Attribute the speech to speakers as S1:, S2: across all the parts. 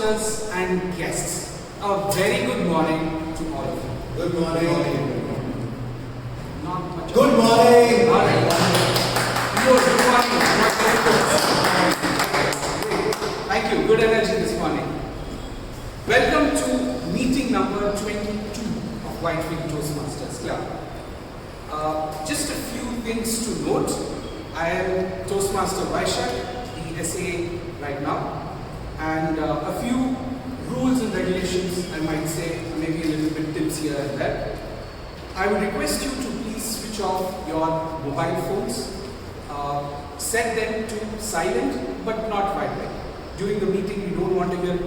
S1: Toastmasters and guests, a very good morning to all of you.
S2: Good morning.
S1: Not much.
S2: Good morning.
S1: All right. Good morning. Thank you. Good energy this morning. Welcome to meeting number 22 of Whitefield Toastmasters Club. Just a few things to note. I am Toastmaster Vaishak, the SA right now, and a few rules and regulations, I might say, maybe a little bit tips here and there. I would request you to please switch off your mobile phones, set them to silent but not vibrate. During the meeting, we don't want to hear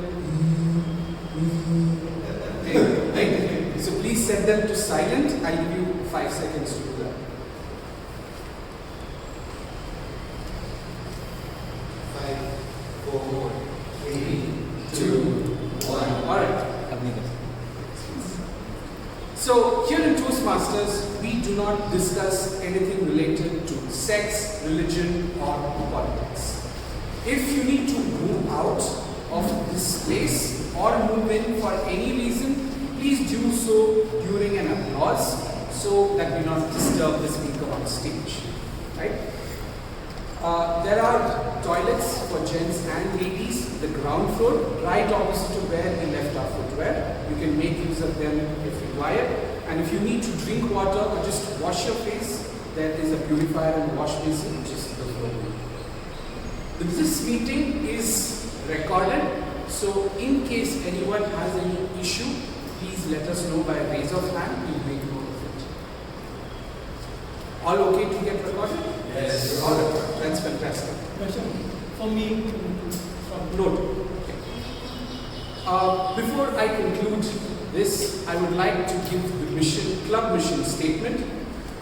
S1: right? So please set them to silent. I'll give you 5 seconds to do that.
S2: 5, 4, 3,
S1: 2, 1. Alright. So here in Toastmasters, we do not discuss anything related to sex, religion or politics. If you need to move out of this place or move in for any reason, please do so during an applause so that we not disturb the speaker on stage. Right? There are toilets for gents and ladies, the ground floor, right opposite to where we left our footwear. You can make use of them if required. And if you need to drink water or just wash your face, there is a purifier and wash basin just below. This meeting is recorded, so in case anyone has any issue, please let us know by a raise of hand. We'll make note of it. All okay to get recorded?
S2: Yes.
S1: All right. That's fantastic.
S3: Question for me from
S1: Note. Before I conclude this, I would like to give the club mission statement,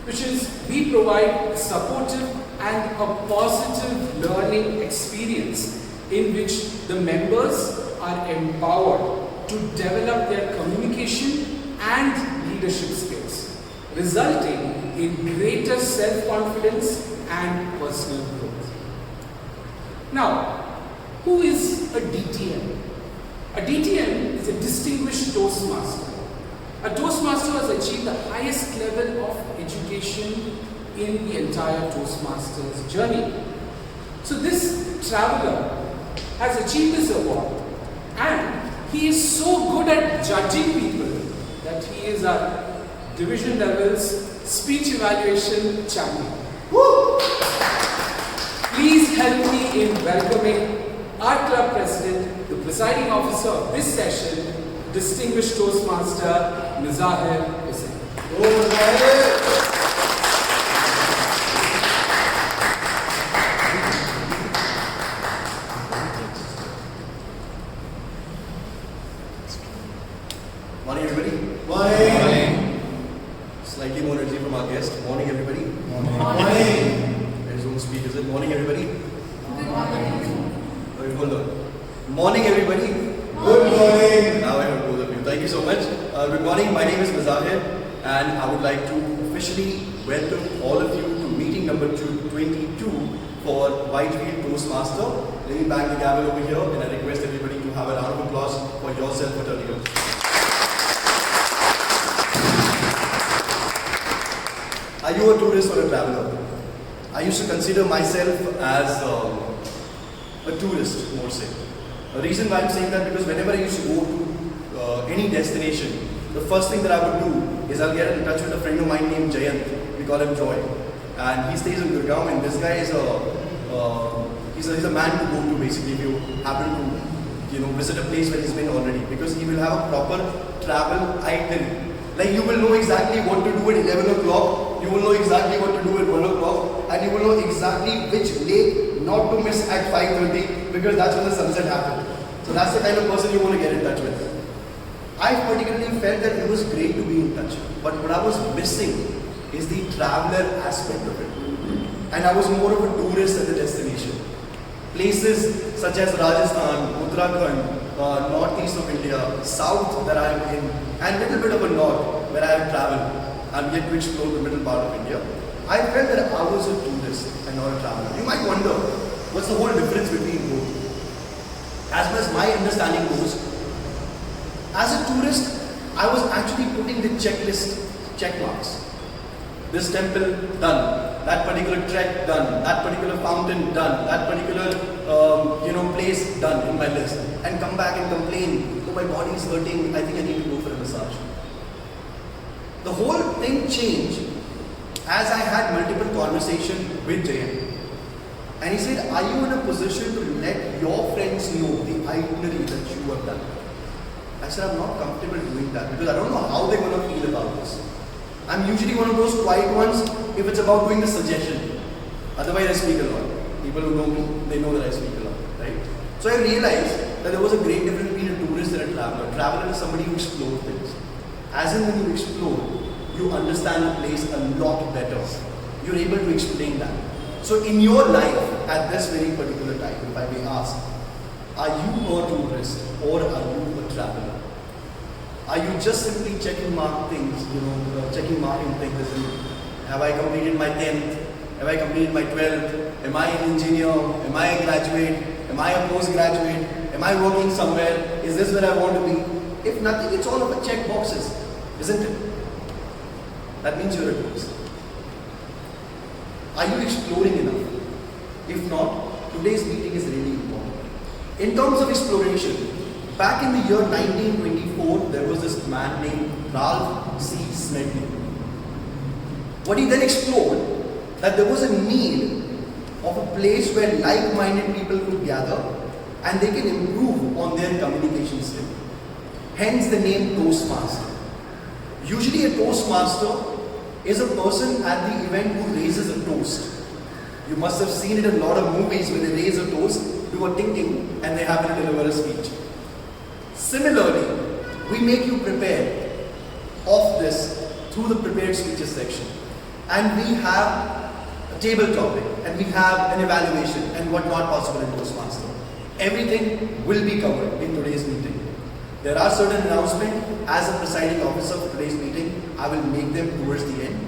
S1: which is we provide a supportive and a positive learning experience in which the members are empowered to develop their communication and leadership skills, resulting in greater self-confidence and personal growth. Now, who is a DTM? A DTM is a distinguished Toastmaster. A Toastmaster has achieved the highest level of education in the entire Toastmasters journey. So this traveler has achieved this award, and he is so good at judging people that he is our division levels speech evaluation champion. Woo! Please help me in welcoming our club president, the presiding officer of this session, distinguished Toastmaster Mizahir Hussain.
S2: Morning, everybody.
S4: Morning.
S2: Slightly more energy from our guest. Morning, everybody.
S4: Morning.
S2: There's no speak, is it? Morning, everybody. Wait, hold on. Morning, everybody.
S4: Good morning.
S2: Now I have both of you. Thank you so much. Good morning. My name is Mizahir, and I would like to officially welcome all of you to meeting number 22 for Whitefield Toastmaster. Let me bang the gavel over here, and I request everybody to have a round of applause for yourself for turning up. Are you a tourist or a traveler? I used to consider myself as a tourist, more say. The reason why I'm saying that because whenever I used to go to any destination, the first thing that I would do is I'll get in touch with a friend of mine named Jayant. We call him Joy, and he stays in Gurgaon. And this guy is he's a man to go to basically if you happen to visit a place where he's been already, because he will have a proper travel itinerary. Like you will know exactly what to do at 11 o'clock, you will know exactly what to do at 1 o'clock, and you will know exactly which lake not to miss at 5:30, because that's when the sunset happens. So that's the kind of person you want to get in touch with. I particularly felt that it was great to be in touch, but what I was missing is the traveler aspect of it. And I was more of a tourist at the destination. Places such as Rajasthan, Uttarakhand, northeast of India, south that I am in, and little bit of a north where I have traveled. I'm yet to explore the middle part of India. I felt that I was a tourist and not a traveler. You might wonder, what's the whole difference between both? As far as my understanding goes, as a tourist, I was actually putting the checklist check marks. This temple done, that particular trek done, that particular fountain done, that particular place done in my list, and come back and complain, oh, my body is hurting, I think I need to go for a massage. The whole thing changed as I had multiple conversations with JM. And he said, are you in a position to let your friends know the itinerary that you have done? I said, I'm not comfortable doing that because I don't know how they're going to feel about this. I'm usually one of those quiet ones if it's about doing the suggestion. Otherwise, I speak a lot. People who know me, they know that I speak a lot, right? So I realized that there was a great difference between a tourist and a traveler. A traveler is somebody who explores things. As in when you explore, you understand the place a lot better. You're able to explain that. So in your life, at this very particular time, if I may ask, are you a tourist or are you a traveler? Are you just simply checking mark things, checking marking things as in, have I completed my 10th? Have I completed my 12th? Am I an engineer? Am I a graduate? Am I a postgraduate? Am I working somewhere? Is this where I want to be? If nothing, it's all about check boxes, isn't it? That means you're a tourist. Are you exploring enough? If not, today's meeting is really important. In terms of exploration, back in the year 1924, there was this man named Ralph C. Smedley. What he then explored, that there was a need of a place where like-minded people could gather and they can improve on their communication skill. Hence the name Toastmaster. Usually a Toastmaster is a person at the event who raises a toast. You must have seen it in a lot of movies where they raise a toast, do a ting-ting, and they happen to deliver a speech. Similarly, we make you prepare of this through the prepared speeches section. And we have a table topic, and we have an evaluation, and what not possible in Toastmaster. Everything will be covered in today's meeting. There are certain announcements. As a presiding officer for today's meeting, I will make them towards the end.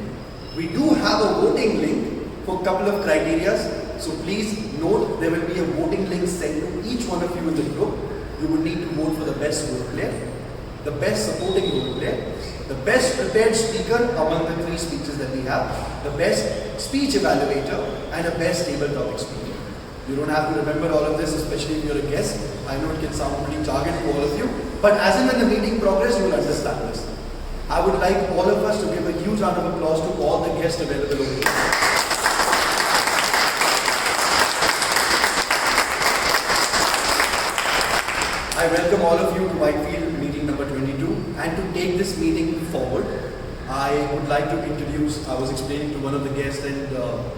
S2: We do have a voting link for a couple of criteria. So please note there will be a voting link sent to each one of you in the group. You would need to vote for the best role player, the best supporting role player, the best prepared speaker among the 3 speeches that we have, the best speech evaluator, and a best table topic speaker. You don't have to remember all of this, especially if you're a guest. I know it can sound pretty jargon to all of you, but as and when the meeting progresses, you will understand this. I would like all of us to give a huge round of applause to all the guests available over here. I welcome all of you to Whitefield meeting number 22, and to take this meeting forward, I would like to introduce, I was explaining to one of the guests and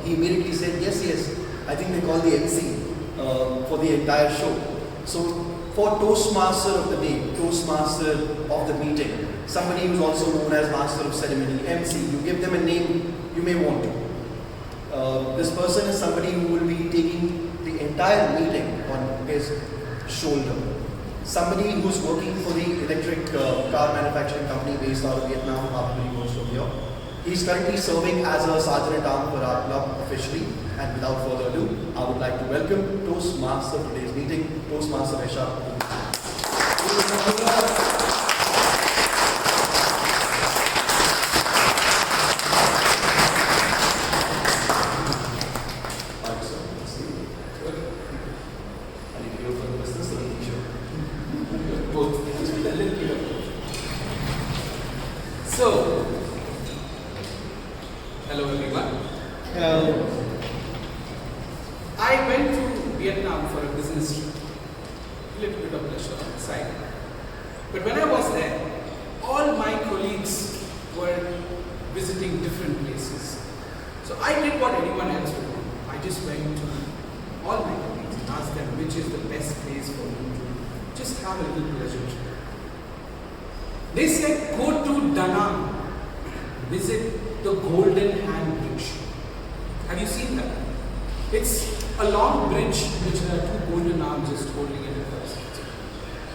S2: he immediately said, yes, I think they call the MC for the entire show. So for Toastmaster of the day, Toastmaster of the meeting, somebody who's also known as Master of Ceremony, MC, you give them a name you may want to. This person is somebody who will be taking the entire meeting on his shoulder. Somebody who's working for the electric car manufacturing company based out of Vietnam, after he goes from here. He's currently serving as a Sergeant-at-Arms for our club officially. And without further ado, I would like to welcome Toastmaster for today's meeting, Toastmaster Vaishak.
S1: So, hello everyone.
S3: Hello.
S1: I went to Vietnam for a business trip. A little bit of pleasure on the side. But when I was there, all my colleagues were visiting different places. So I did what anyone else would do. I just went to all my colleagues and asked them which is the best place for me to just have a little pleasure trip. They said, go to Da Nang, visit the Golden Hand Bridge. Have you seen that? It's a long bridge which there are 2 golden arms just holding it across. It's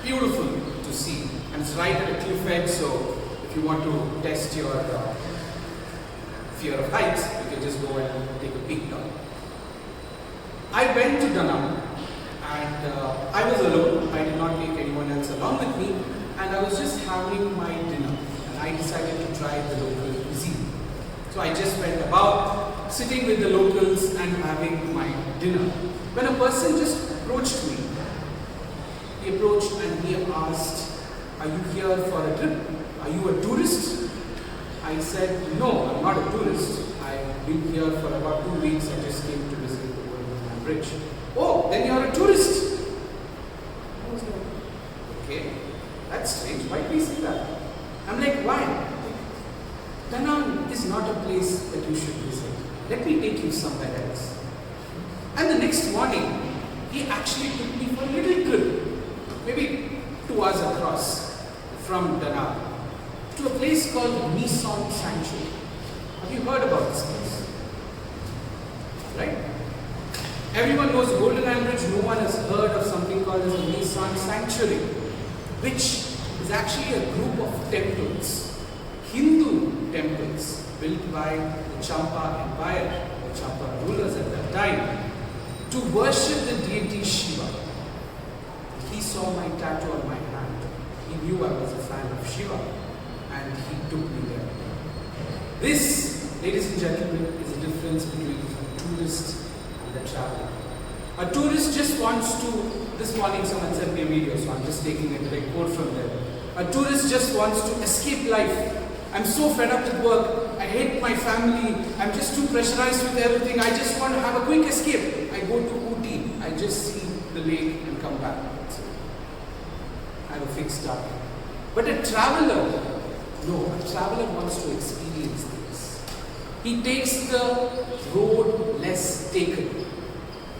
S1: beautiful to see, and it's right at a cliff edge, so if you want to test your fear of heights, you can just go and take a peek down. I went to Da Nang, and and I was alone. I did not take anyone else along with me, and I was just having my dinner, and I decided to try the local cuisine. So I just went about sitting with the locals and having my dinner. When a person just approached me, he approached and he asked, "Are you here for a trip? Are you a tourist?" I said, "No, I'm not a tourist. I've been here for about 2 weeks. I just came to visit the Golden Bridge." "Oh, then you're a tourist." I was like, "Okay, that's strange. Why do you say that?" I'm like, "Why?" "Da Nang is not a place that you should visit. Let me take you somewhere else." And the next morning, he actually took me for a little trip, maybe 2 hours across from Da Nang, to a place called Nissan Sanctuary. Have you heard about this place? Right? Everyone knows Golden Bridge. No one has heard of something called as a Nissan Sanctuary, which is actually a group of temples, Hindu temples, built by the Champa Empire, the Champa rulers at that time, to worship the deity Shiva. He saw my tattoo on my hand. He knew I was a fan of Shiva, and he took me there. This, ladies and gentlemen, is the difference between a tourist and a traveler. A tourist just wants to, this morning someone sent me a video, so I'm just taking a direct quote from there. A tourist just wants to escape life. I'm so fed up with work. I hate my family. I'm just too pressurized with everything. I just want to have a quick escape. I go to Ooty. I just see the lake and come back. So I have a fixed target. But a traveler, no, a traveler wants to experience things. He takes the road less taken,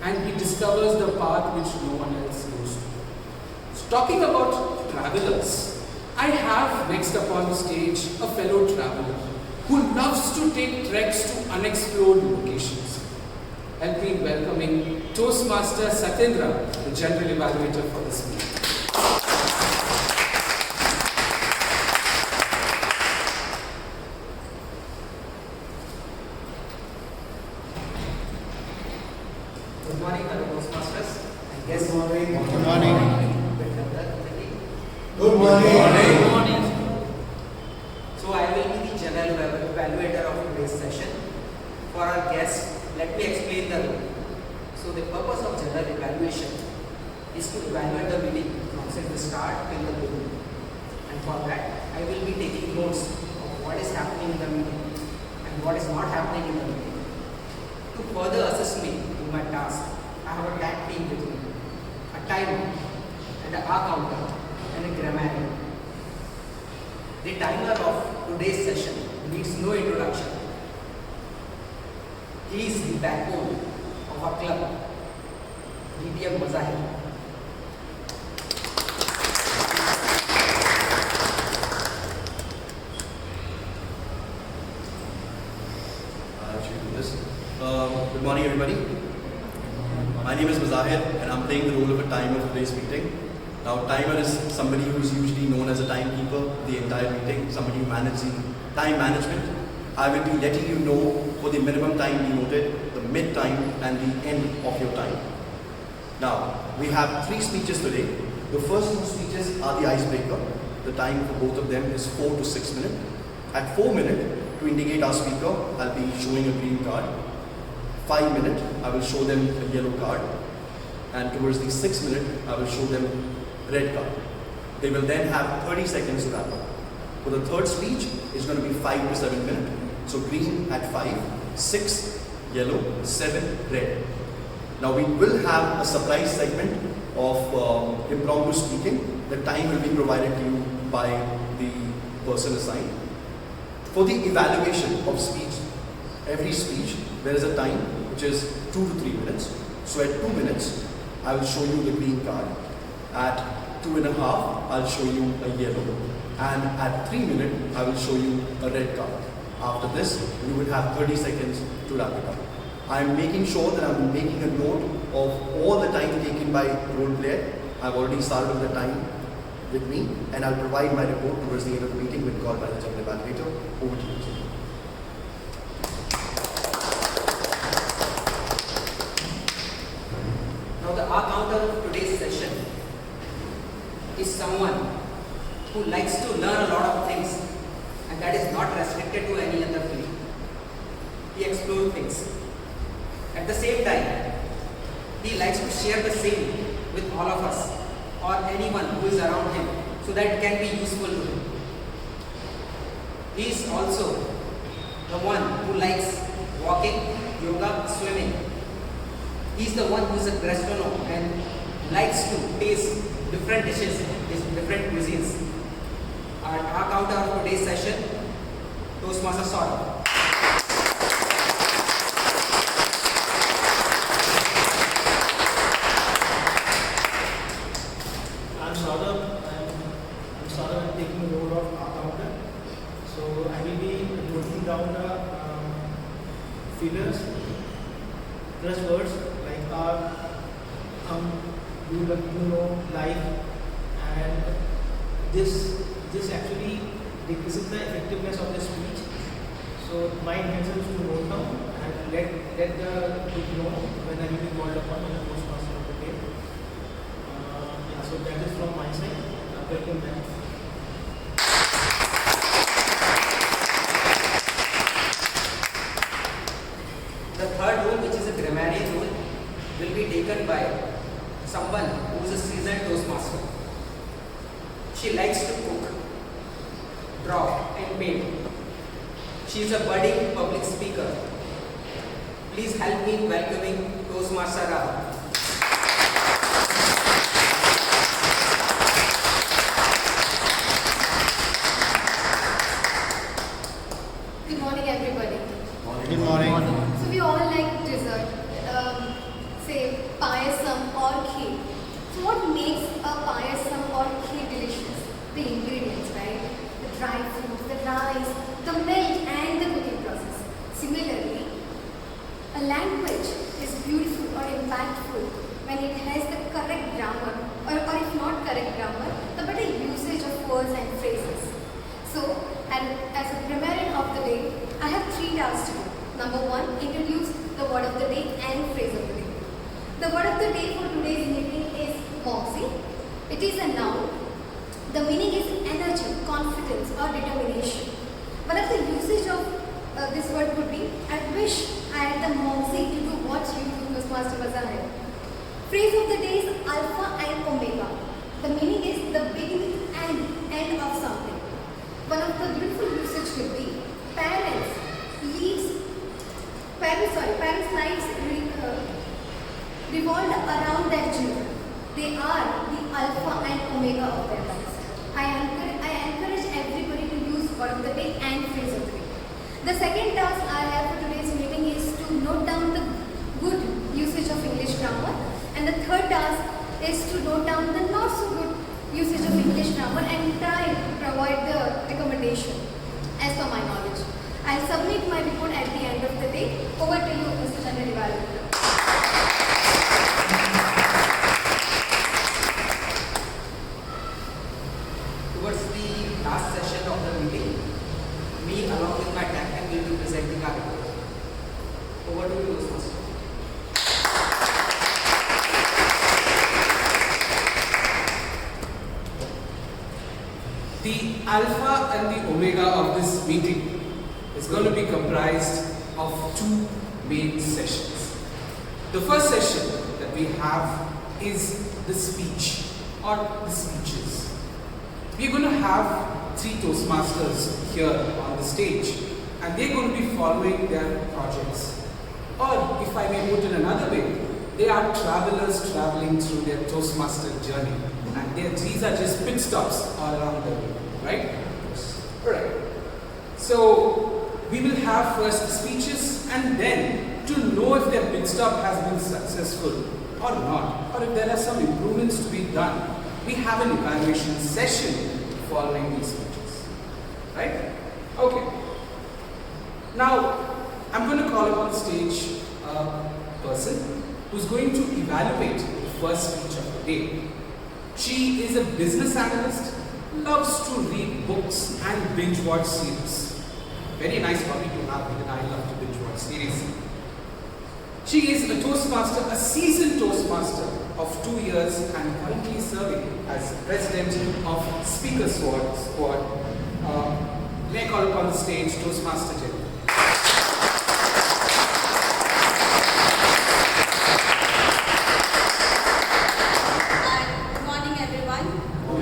S1: and he discovers the path which no one else goes to. So talking about travelers, I have next upon the stage a fellow traveler who loves to take treks to unexplored locations. Help me in welcoming Toastmaster Satyendra, the General Evaluator for this meeting.
S5: Good morning, fellow Toastmasters. I guess
S4: Good morning.
S5: Good
S4: morning. Good
S3: Good
S4: morning.
S3: morning.
S5: So I will be the general evaluator of today's session. For our guests, let me explain the role. So the purpose of general evaluation is to evaluate the meeting from since the start till the beginning. And for that, I will be taking notes of what is happening in the meeting and what is not happening in the meeting. To further assist me in my task, I have a tag team with me, a timer, and an hour counter, and a grammarian. The timer of today's session needs no introduction. He is the backbone of our club, DBM Mazahir.
S2: I should do this. Good morning, everybody. My name is Mazahir, and I'm playing the role of a timer for today's meeting. Now, timer is somebody who is usually known as a timekeeper the entire meeting, somebody who manages the time management. I will be letting you know for the minimum time denoted, the mid time, and the end of your time. Now, we have 3 speeches today. The first 2 speeches are the icebreaker. The time for both of them is 4 to 6 minutes. At 4 minutes, to indicate our speaker, I'll be showing a green card. 5 minutes, I will show them a yellow card. And towards the 6th minute, I will show them red card. They will then have 30 seconds to wrap up. For the third speech, it's going to be 5 to 7 minutes. So green at 5, 6 yellow, 7 red. Now we will have a surprise segment of impromptu speaking. The time will be provided to you by the person assigned. For the evaluation of speech, every speech, there is a time which is 2 to 3 minutes. So at 2 minutes, I will show you the green card. At 2.5, I'll show you a yellow. And at 3 minutes, I will show you a red card. After this, you will have 30 seconds to wrap it up. I'm making sure that I'm making a note of all the time taken by role player. I've already started with the time with me, and I'll provide my report towards the end of the meeting when called by the general evaluator. Over to you.
S5: Now the hour counter of today's is someone who likes to learn a lot of things, and that is not restricted to any other field. He explores things. At the same time, he likes to share the same with all of us or anyone who is around him so that it can be useful to him. He is also the one who likes walking, yoga, swimming. He is the one who is a gastronom and likes to taste different dishes, different cuisines. Our counter of today's session, Toastmaster Saurabh.
S3: I'm Saurabh. I'm taking the role of accountant. So I will be noting down the figures, plus words like you know, life, and this actually decreases the effectiveness of the speech. So my intention is to note down and let the group know when I will be called upon in the postmaster of the day. So that is from my side. Welcome back.
S5: The third role, which is a grammarian role, will be taken by someone who is a seasoned Toastmaster. She likes to cook, draw and paint. She is a budding public speaker. Please help me in welcoming Toastmaster Rahul.
S6: Good morning, everybody.
S4: Good morning.
S6: So we all like dessert, say payasam or kheer. So what makes a payasam or kheer delicious? The ingredients, right? The dry fruits, the rice, the milk, and the cooking process. Similarly, a language is beautiful or impactful when it has the correct grammar, or if not correct grammar, the better usage of words and phrases. So, and as a grammarian of the day, I have 3 tasks to do. Number 1, introduce the word of the day and phrase of the day. The word of the day for today's meeting is moxie. It is a noun. The meaning is energy, confidence, or determination. One of the usage of this word would be, I wish I had the moxie to do what you do, Toastmaster Bazaar. Phrase of the day is alpha and omega. The meaning is the beginning and end of something. One of the beautiful usage will be parents' lives revolve around their children. They are the alpha and omega of their lives. I encourage everybody to use word of the day and phrase of the day. The second task I have for today's meeting is to note down the good usage of English grammar, and the third task is to note down the not so good usage of English grammar and try to provide the recommendation as per my knowledge. I'll submit my report at the end of the day. Over to you, Mr. Chandra Rivalu.
S5: Towards the last session of the meeting, me along with my tech will be presenting our report. Over to you, Toastmaster.
S1: The alpha and the omega of this meeting is going to be comprised of 2 main sessions. The first session that we have is the speech or the speeches. We're going to have 3 Toastmasters here on the stage, and they're going to be following their projects. Or if I may put it another way, they are travelers traveling through their Toastmaster journey, and these are just pit stops all around the way, right? Alright. So we will have first the speeches, and then to know if their pit stop has been successful or not, or if there are some improvements to be done, we have an evaluation session following these speeches. Right? Okay. Now, I'm going to call upon the stage a person who's going to evaluate the first speech of the day. She is a business analyst, loves to read books and binge watch series. Very nice hobby to have, because I love to binge watch series. She is a Toastmaster, a seasoned Toastmaster of 2 years and currently serving as President of Speaker Squad. May I call upon the stage Toastmaster Jenny.
S7: Good morning, everyone.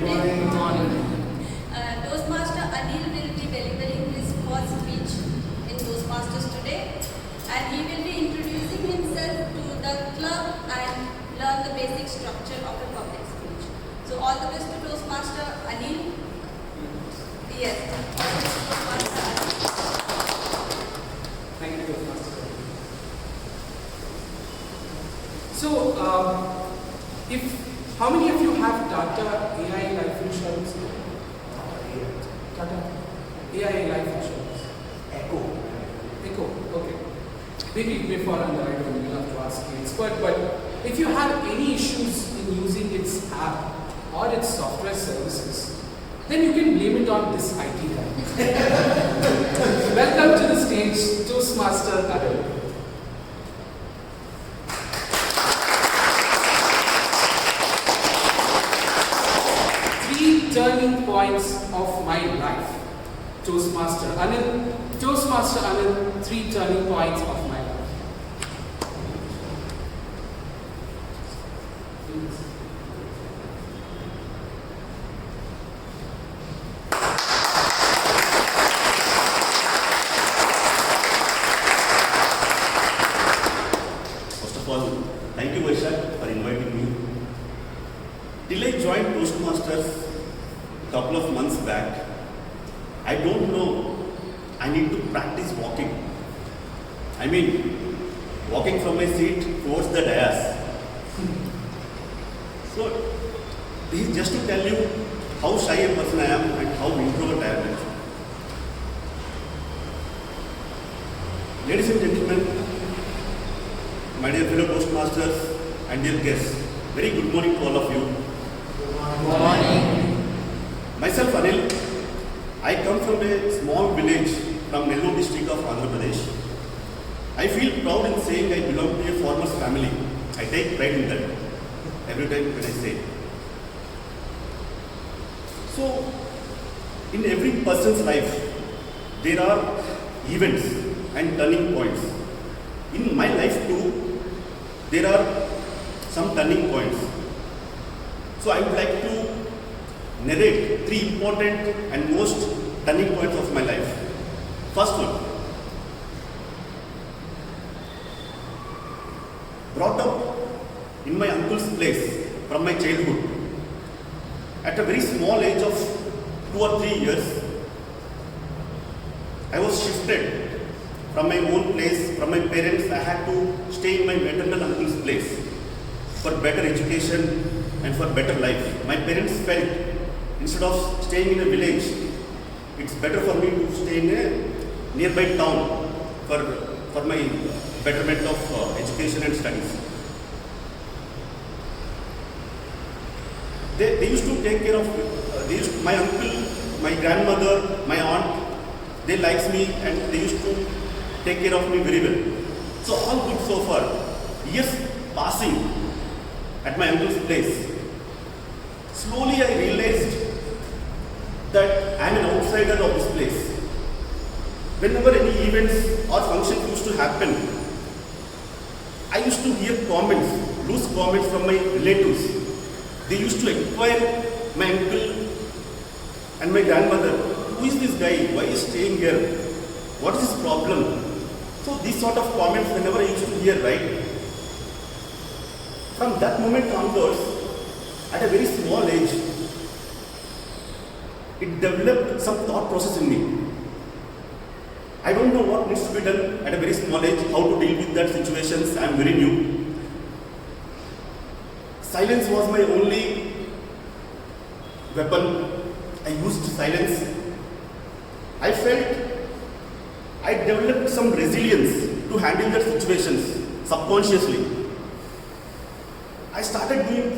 S1: Good morning.
S7: Toastmaster Anil will be delivering his first speech in Toastmasters today, and he will be introducing himself to the club and learn the basic structure of a public speech. So, all the best to Toastmaster Anil. Yes. All the best to Toastmaster Anil.
S1: Thank you, Toastmaster. So, how many of you have Tata AI life insurance? Tata AI life insurance. Echo, okay. Maybe before and I don't have to ask the expert, but if you have any issues in using its app or its software services, then you can blame it on this IT guy. Welcome to the stage, Toastmaster Anil. Turning points of my life. Toastmaster Anil, 3 turning points of my life.
S8: First of all, thank you, Vaishak, for inviting me. Till I joined Toastmasters a couple of months back, I don't know, I need to practice walking. I mean, walking from my seat towards the dais. So, this is just to tell you how shy a person I am and how introvert I am. Ladies and gentlemen, my dear fellow Toastmasters and dear guests, very good morning to all of you.
S1: Good morning.
S8: Myself Anil, I come from a small village from Nellore district of Andhra Pradesh. I feel proud in saying I belong to a farmer's family. I take pride in that every time when I say it. So, in every person's life, there are events and turning points. In my life too, there are some turning points. So I would like to narrate 3 important and most turning points of my life. First one, brought up in my uncle's place from my childhood. At a very small age of 2 or 3 years, I was shifted from my own place, from my parents. I had to stay in my maternal uncle's place for better education and for better life. My parents felt instead of staying in a village, it's better for me to stay in a nearby town for my betterment of education and studies. They used to take care of my uncle, my grandmother, my aunt. They likes me and they used to take care of me very well. So all good so far. Years passing at my uncle's place. Slowly I realized that I am an outsider of this place. Whenever any events or functions used to happen, I used to hear comments, loose comments from my relatives. They used to inquire my uncle and my grandmother, who is this guy? Why is he staying here? What is his problem? So these sort of comments whenever I used to hear, right? From that moment onwards, at a very small age, it developed some thought process in me. I don't know what needs to be done at a very small age, how to deal with that situations. I am very new. Silence was my only weapon. I used silence. I felt I developed some resilience to handle that situations subconsciously. I started doing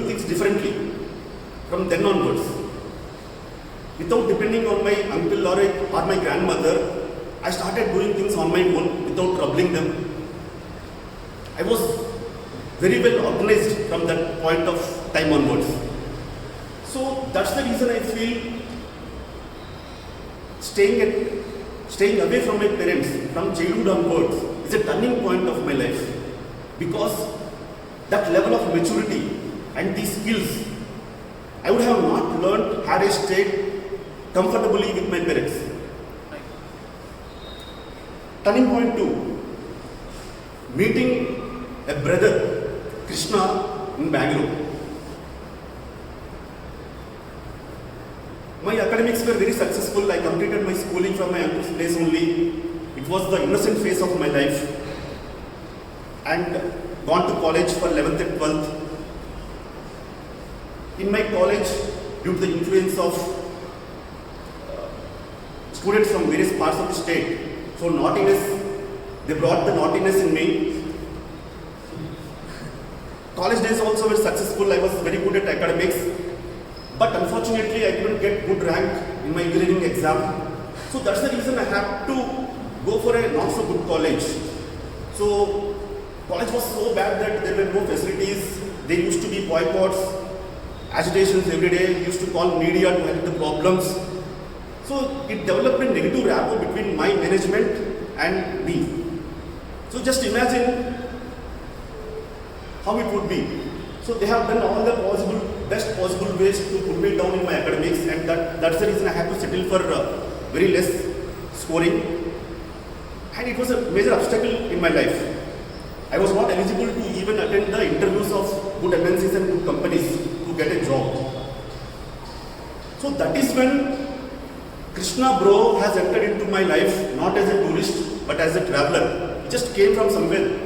S8: things differently from then onwards. Without depending on my uncle or my grandmother, I started doing things on my own without troubling them. I was very well organized from that point of time onwards. So that's the reason I feel staying away from my parents from childhood onwards is a turning point of my life, because that level of maturity and these skills I would have not learned had I stayed comfortably with my parents. Turning point 2, meeting a brother, Krishna, in Bangalore. My academics were very successful. I completed my schooling from my uncle's place only. It was the innocent phase of my life. And gone to college for 11th and 12th. In my college, due to the influence of students from various parts of the state, so naughtiness, they brought the naughtiness in me. College days also were successful. I was very good at academics. But unfortunately, I couldn't get good rank in my engineering exam. So that's the reason I had to go for a not so good college. So college was so bad that there were no facilities. There used to be boycotts, agitations every day. Used to call media to help the problems. So it developed a negative rapport between my management and me. So just imagine how it would be. So they have done all the best possible ways to put me down in my academics, and that's the reason I had to settle for very less scoring. And it was a major obstacle in my life. I was not eligible to even attend the interviews of good MNCs and good companies to get a job. So that is when Krishna bro has entered into my life, not as a tourist, but as a traveler. He just came from somewhere.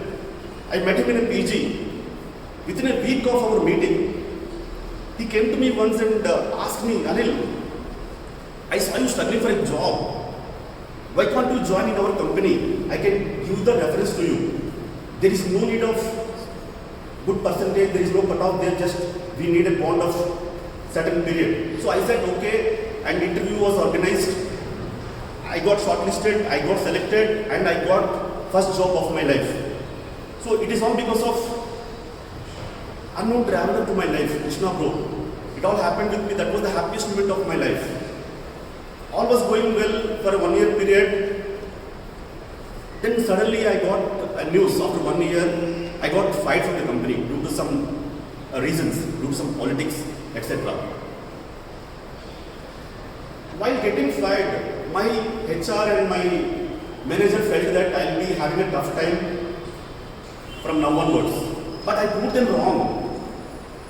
S8: I met him in a PG. Within a week of our meeting, he came to me once and asked me, Anil, I saw you struggling for a job. Why can't you join in our company? I can give the reference to you. There is no need of good percentage, there is no cutoff there, just we need a bond of certain period. So I said okay, and interview was organized. I got shortlisted, I got selected, and I got first job of my life. So it is all because of unknown traveler to my life, Krishna bro. It all happened with me. That was the happiest moment of my life. All was going well for a 1 year period. Then suddenly I got a news after 1 year. I got fired from the company due to some reasons, due to some politics, etc. While getting fired, my HR and my manager felt that I'll be having a tough time from now onwards. But I proved them wrong.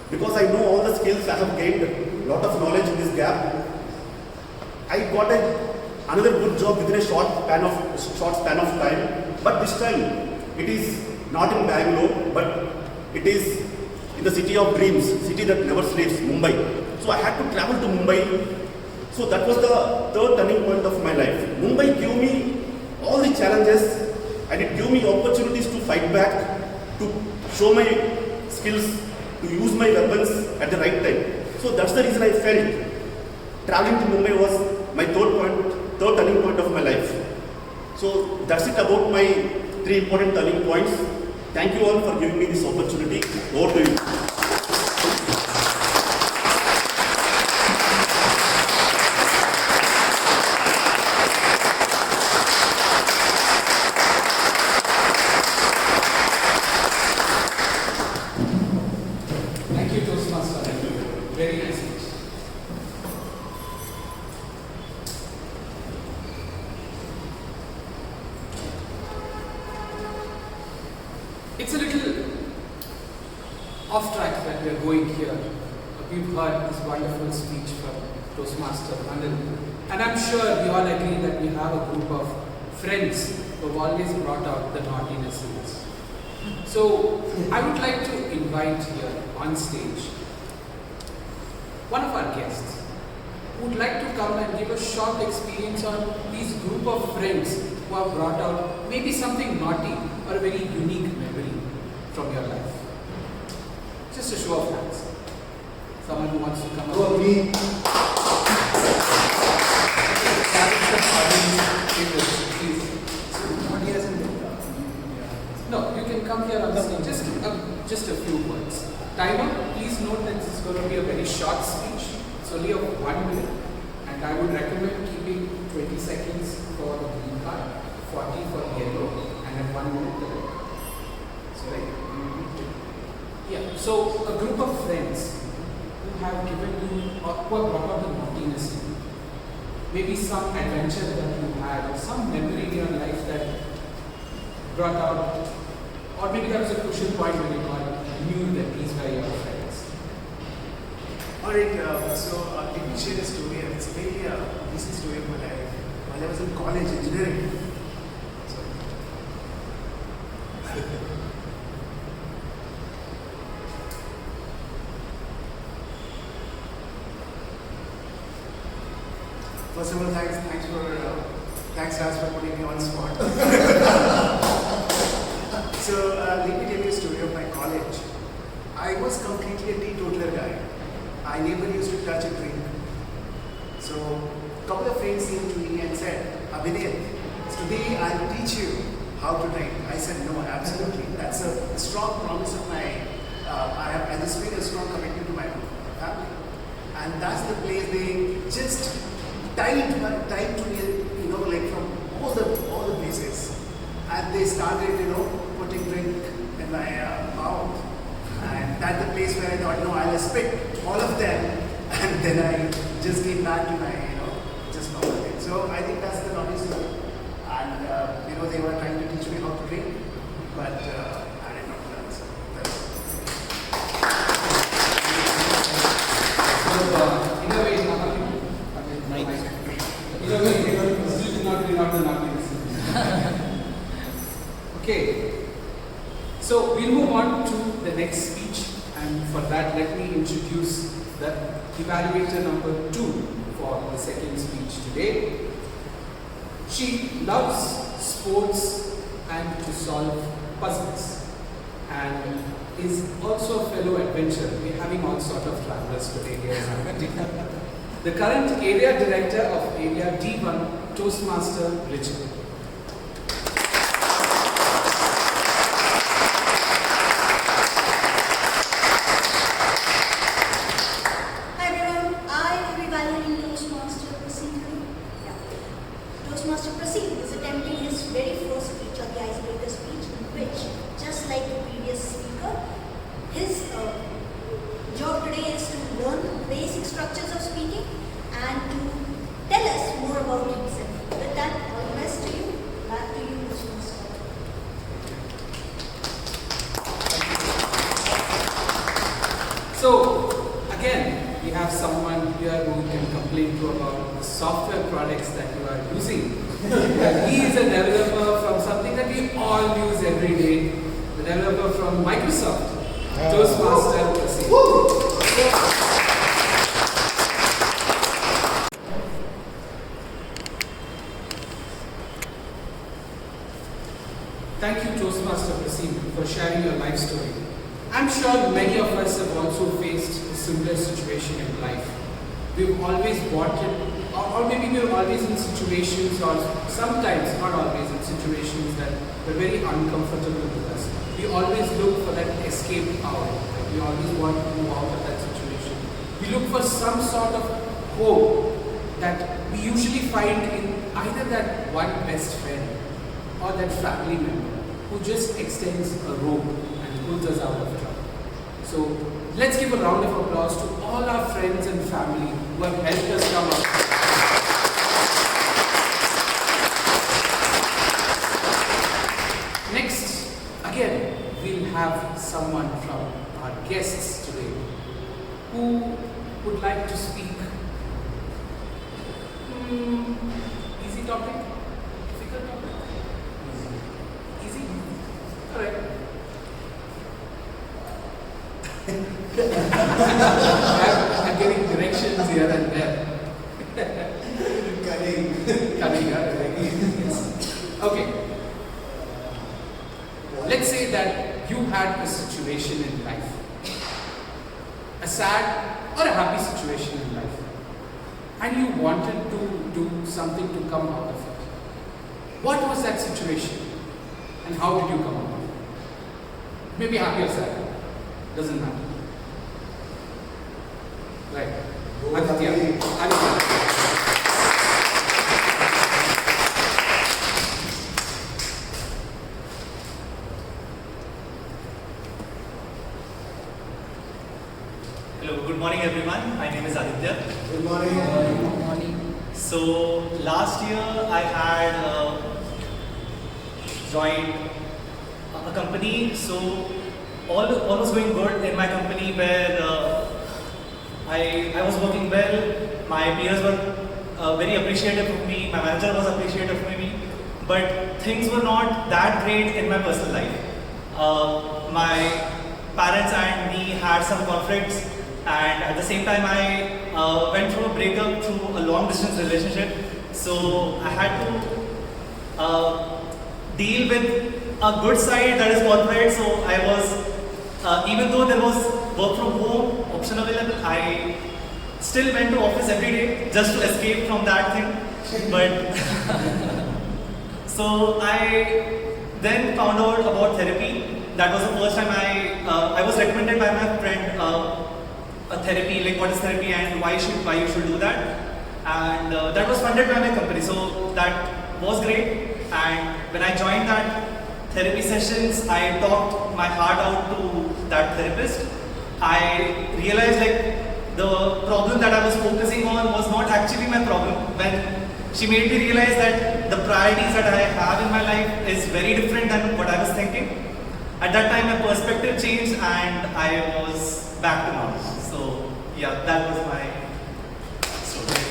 S8: Because I know all the skills, I have gained a lot of knowledge in this gap. I got another good job within a short span of time. But this time, it is not in Bangalore, but it is in the city of dreams, city that never sleeps, Mumbai. So I had to travel to Mumbai. So that was the third turning point of my life. Mumbai gave me all the challenges, and it gave me opportunities to fight back, to show my skills, to use my weapons at the right time. So that's the reason I felt traveling to Mumbai was my third turning point of my life. So that's it about my 3 important turning points. Thank you all for giving me this opportunity. Over to you.
S1: Thank you, Toastmaster. Very nice speech. It's a little off track that we're going here. We've heard this wonderful speech from Toastmaster Anil, and I'm sure we all agree that we have a group of friends who have always brought out the naughtiness in us. So I would like to invite here on stage one of our guests who would like to come and give a short experience on these group of friends who have brought out maybe something naughty or a very unique memory from your life. Just a show of hands. Someone who wants to come up.
S2: So me.
S1: Please. No, you can come here on stage. just a few words. Timer, please note that this is going to be a very short speech. It's only of 1 minute, and I would recommend keeping 20 seconds for the green card, 40 for the yellow, and at 1 minute the red. So, right? Yeah. So, a group of friends who have given you, or who have brought out the naughtiness in you. Maybe some adventure that you had, or some memory in your life that brought out, or maybe that was a crucial point when you knew that these were your friends.
S9: Alright, let me share a story, and it's a very recent story of my life. While I was in college engineering, first of all, thanks Raj for putting me on spot. So let me tell you a story of my college. I was completely a teetotaler guy. I never used to touch a drink. So a couple of friends came to me and said, Abhinay, today I'll teach you how to drink. I said, no, absolutely. That's a strong promise of my, I just made a strong commitment to my family. And that's the place they just tied to me, like from all the places. And they started, putting drink in my mouth. And that's the place where I thought, no, I'll spit all of them. And then I just came back to my, just normal thing. So I think that's the naughty story. And, they were trying to teach me how to drink. But I did not learn. So that's
S1: in a way, in a way, this is not the naughtiness. Okay. So we'll move on to the next speech, and for that let me introduce the evaluator number 2 for the second speech today. She loves sports and to solve puzzles, and is also a fellow adventurer. We're having all sort of travelers today here. The current area director of Area D1, Toastmaster Richard.
S10: Toastmaster Prasid is attempting his very first speech, or the icebreaker speech, in which, just like the previous speaker, his job today is to learn basic structures of speaking and to tell us more about himself. With that, all the best to you. Back to you, Toastmaster.
S1: So, again, we have someone here who can complain to about the software products that you are using. And he is a developer from something that we all use every day. The developer from Microsoft, Toastmaster Prasid. Thank you, Toastmaster Prasid, for sharing your life story. I'm sure many of us have also faced a similar situation in life. We've always wanted, or maybe we're always in situations, or sometimes, not always, in situations that were very uncomfortable with us. We always look for that escape out. We always want to move out of that situation. We look for some sort of hope that we usually find in either that one best friend or that family member who just extends a rope and pulls us out of trouble. So let's give a round of applause to all our friends and family who have helped us come up. Next, again, we'll have someone from our guests today who would like to speak. Easy topic? Difficult topic? Easy? Alright. I'm getting directions here and there. Cutting, yes. Okay. Let's say that you had a situation in life, a sad or a happy situation in life, and you wanted to do something to come out of it. What was that situation, and how did you come out of it? Maybe happy or sad. Doesn't matter. Right. Aditya.
S11: Hello, good morning everyone. My name is Aditya.
S9: Good morning.
S11: So last year I had joined a company. So all was going good in my company where I was working well. My peers were very appreciative of me. My manager was appreciative of me. But things were not that great in my personal life. My parents and me had some conflicts. And at the same time, I went through a breakup through a long distance relationship. So I had to deal with a good side, that is corporate. So I was, even though there was work from home option available, I still went to office every day just to escape from that thing. But so I then found out about therapy. That was the first time I was recommended by my friend a therapy, like what is therapy and why you should do that. And that was funded by my company, so that was great. And when I joined that therapy sessions, I talked my heart out to that therapist. I realized like the problem that I was focusing on was not actually my problem. When she made me realize that the priorities that I have in my life is very different than what I was thinking. At that time, my perspective changed and I was back to normal. So yeah, that was my story.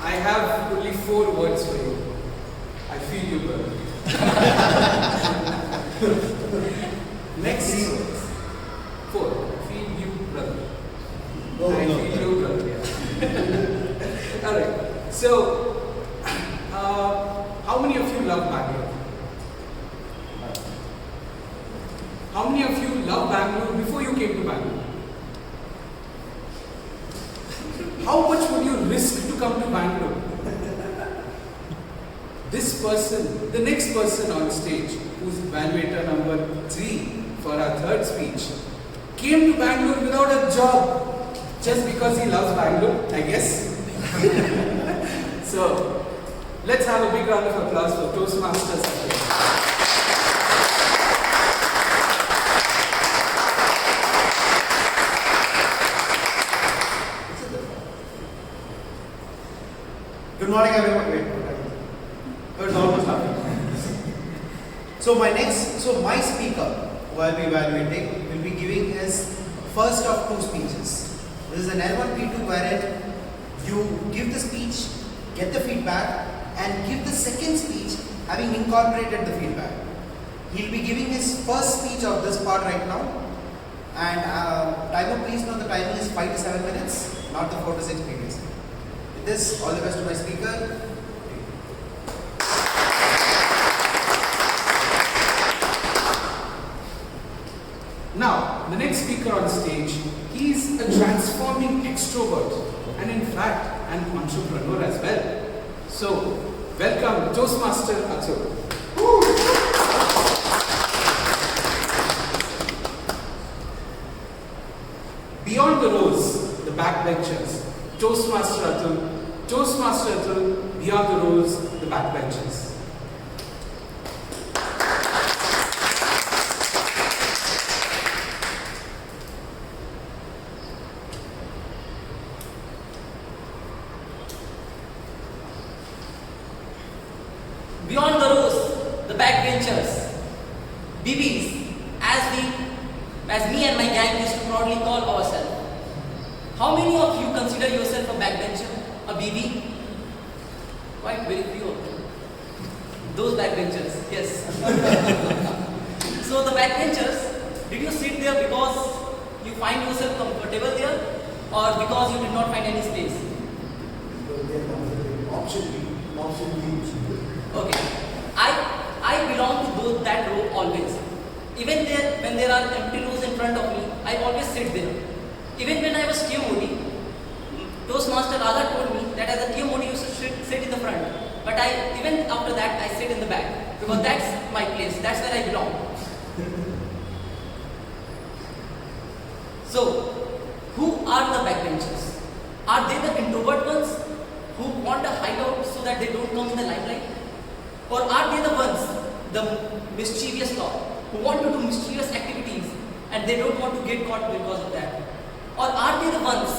S1: I have only 4 words for you. I feel you, brother. Next 3 words. 4. I feel you, brother. I feel you, brother. Yeah. All right. So, how many of you love Bangalore? How many of you love Bangalore before you came to Bangalore? How much would you risk to come to Bangalore? This person, the next person on stage, who's evaluator number 3 for our 3rd speech, came to Bangalore without a job just because he loves Bangalore, I guess. So, let's have a big round of applause for Toastmasters.
S4: Good morning, everyone. Wait, it's almost happening. So my speaker who I'll be evaluating will be giving his first of 2 speeches. This is an L1 P2 wherein you give the speech, get the feedback, and give the second speech having incorporated the feedback. He'll be giving his first speech of this part right now. And timer, please note the timing is 5 to 7 minutes, not the 4 to 6 previously. With this, all the best to my speaker.
S1: Now, the next speaker on stage, he is a transforming extrovert and in fact an entrepreneur as well. So, welcome Toastmaster Atul. Beyond the rows, the backbenchers, Toastmaster Atul, Toastmaster Atul, beyond the rows, the backbenchers.
S5: Beyond the rows, the backbenchers, BBs, as me and my gang used to proudly call ourselves. How many of you consider yourself a backbencher, a BB? Quite very few of them. Those backbenchers, yes. So the backbenchers, did you sit there because you find yourself comfortable there, or because you did not find any space?
S9: Option B.
S5: Okay. I belong to that row always. Even there, when there are empty rows in front of me, I always sit there. Even when I was TMOD, Toastmaster Radha told me that as a TMOD you should sit in the front. But even after that, I sit in the back because that's my
S12: my place. That's where I belong. So, who are the backbenchers? Are they the introvert ones who want a hideout so that they don't come in the limelight? Or are they the ones, the mischievous lot, who want to do mischievous activities and they don't want to get caught because of that? Or are they the ones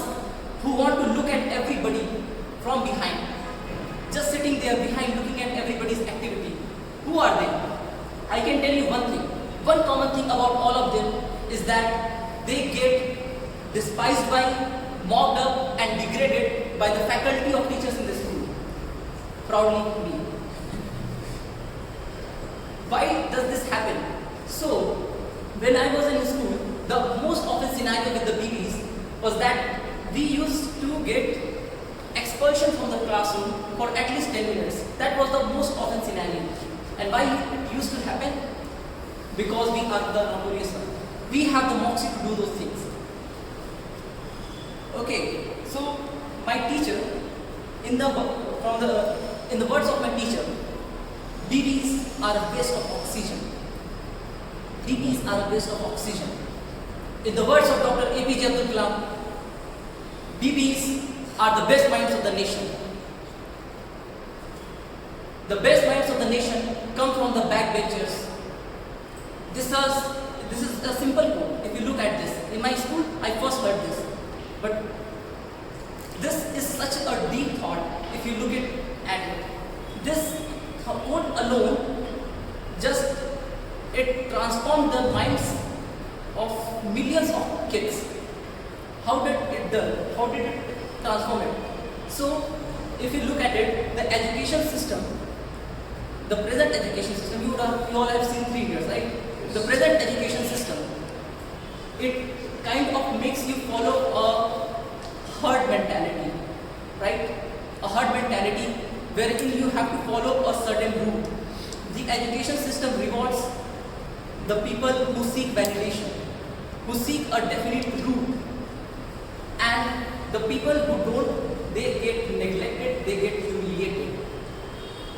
S12: who want to look at everybody from behind? Just sitting there behind looking at everybody's activity. Who are they? I can tell you one thing. One common thing about all of them is that they get despised by, mocked up and degraded by the faculty of teachers in the school. Proudly me. Why does this happen? So, when I was in school, the most often scenario with the BBs was that we used to get expulsion from the classroom for at least 10 minutes. That was the most often scenario. And why it used to happen? Because we are the notorious one. We have the moxie to do those things. Okay, so my teacher, in the words of my teacher, BBs are a waste of oxygen. BBs are a waste of oxygen. In the words of Dr. APJ Abdul Kalam, BBs are the best minds of the nation. The best minds of the nation come from the backbenchers. This is a simple quote. If you look at this, in my school, I first heard this. But this is such a deep thought if you look at it. This quote alone, just it transformed the minds of millions of kids. How did it do? How did it transform it? So, if you look at it, the education system, the present education system, you all have seen 3 years, right? The present education system, it kind of makes you follow a herd mentality, right? A herd mentality wherein you have to follow a certain route. The education system rewards the people who seek validation, who seek a definite route, and the people who don't, they get neglected, they get humiliated.